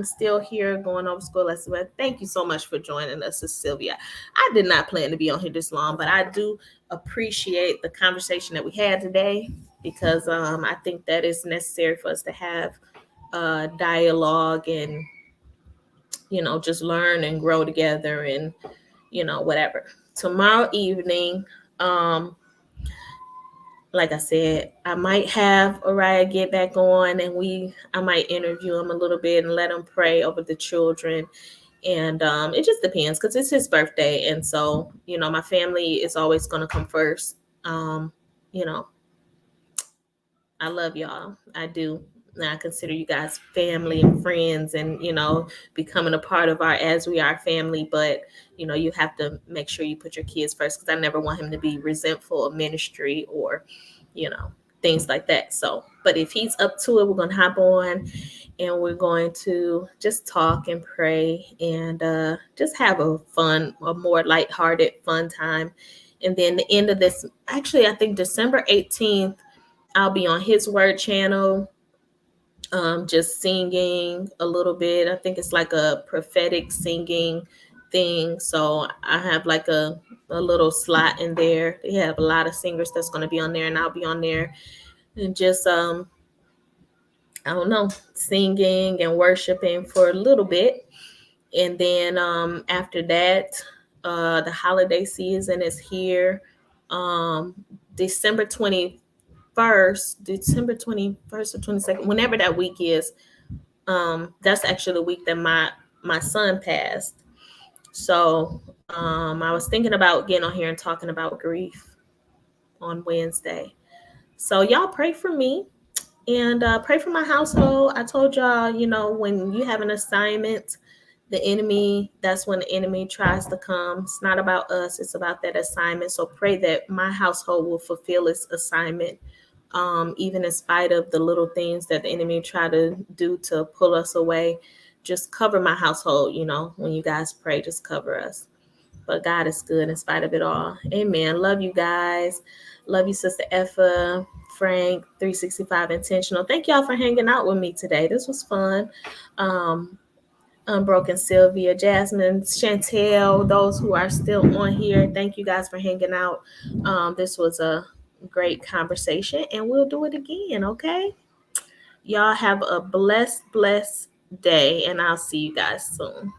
still here going over school lessons. But thank you so much for joining us, Sylvia. I did not plan to be on here this long, but I do appreciate the conversation that we had today because I think that is necessary for us to have dialogue and just learn and grow together and whatever. Tomorrow evening, like I said, I might have Ariah get back on and I might interview him a little bit and let him pray over the children. And it just depends because it's his birthday. And so, my family is always going to come first. I love y'all. I do. And I consider you guys family and friends and, becoming a part of our As We Are family. But, you have to make sure you put your kids first because I never want him to be resentful of ministry or, things like that. So, but if he's up to it, we're going to hop on and we're going to just talk and pray and just have a more lighthearted, fun time. And then the end of this, actually, I think December 18th, I'll be on his word channel, just singing a little bit. I think it's like a prophetic singing thing. So I have like a little slot in there. They have a lot of singers that's going to be on there, and I'll be on there and just, I don't know, singing and worshiping for a little bit. And then after that, the holiday season is here. December 21st, December 21st or 22nd, whenever that week is, that's actually the week that my son passed. So I was thinking about getting on here and talking about grief on Wednesday. So y'all pray for me and pray for my household. I told y'all, when you have an assignment, the enemy, that's when the enemy tries to come. It's not about us, it's about that assignment. So pray that my household will fulfill its assignment, even in spite of the little things that the enemy try to do to pull us away. Just cover my household, when you guys pray, just cover us. But God is good in spite of it all. Amen. Love you guys. Love you, Sister Effa, Frank, 365 Intentional. Thank y'all for hanging out with me today. This was fun. Unbroken Sylvia, Jasmine, Chantel, those who are still on here. Thank you guys for hanging out. This was a great conversation, and we'll do it again, okay? Y'all have a blessed day, and I'll see you guys soon.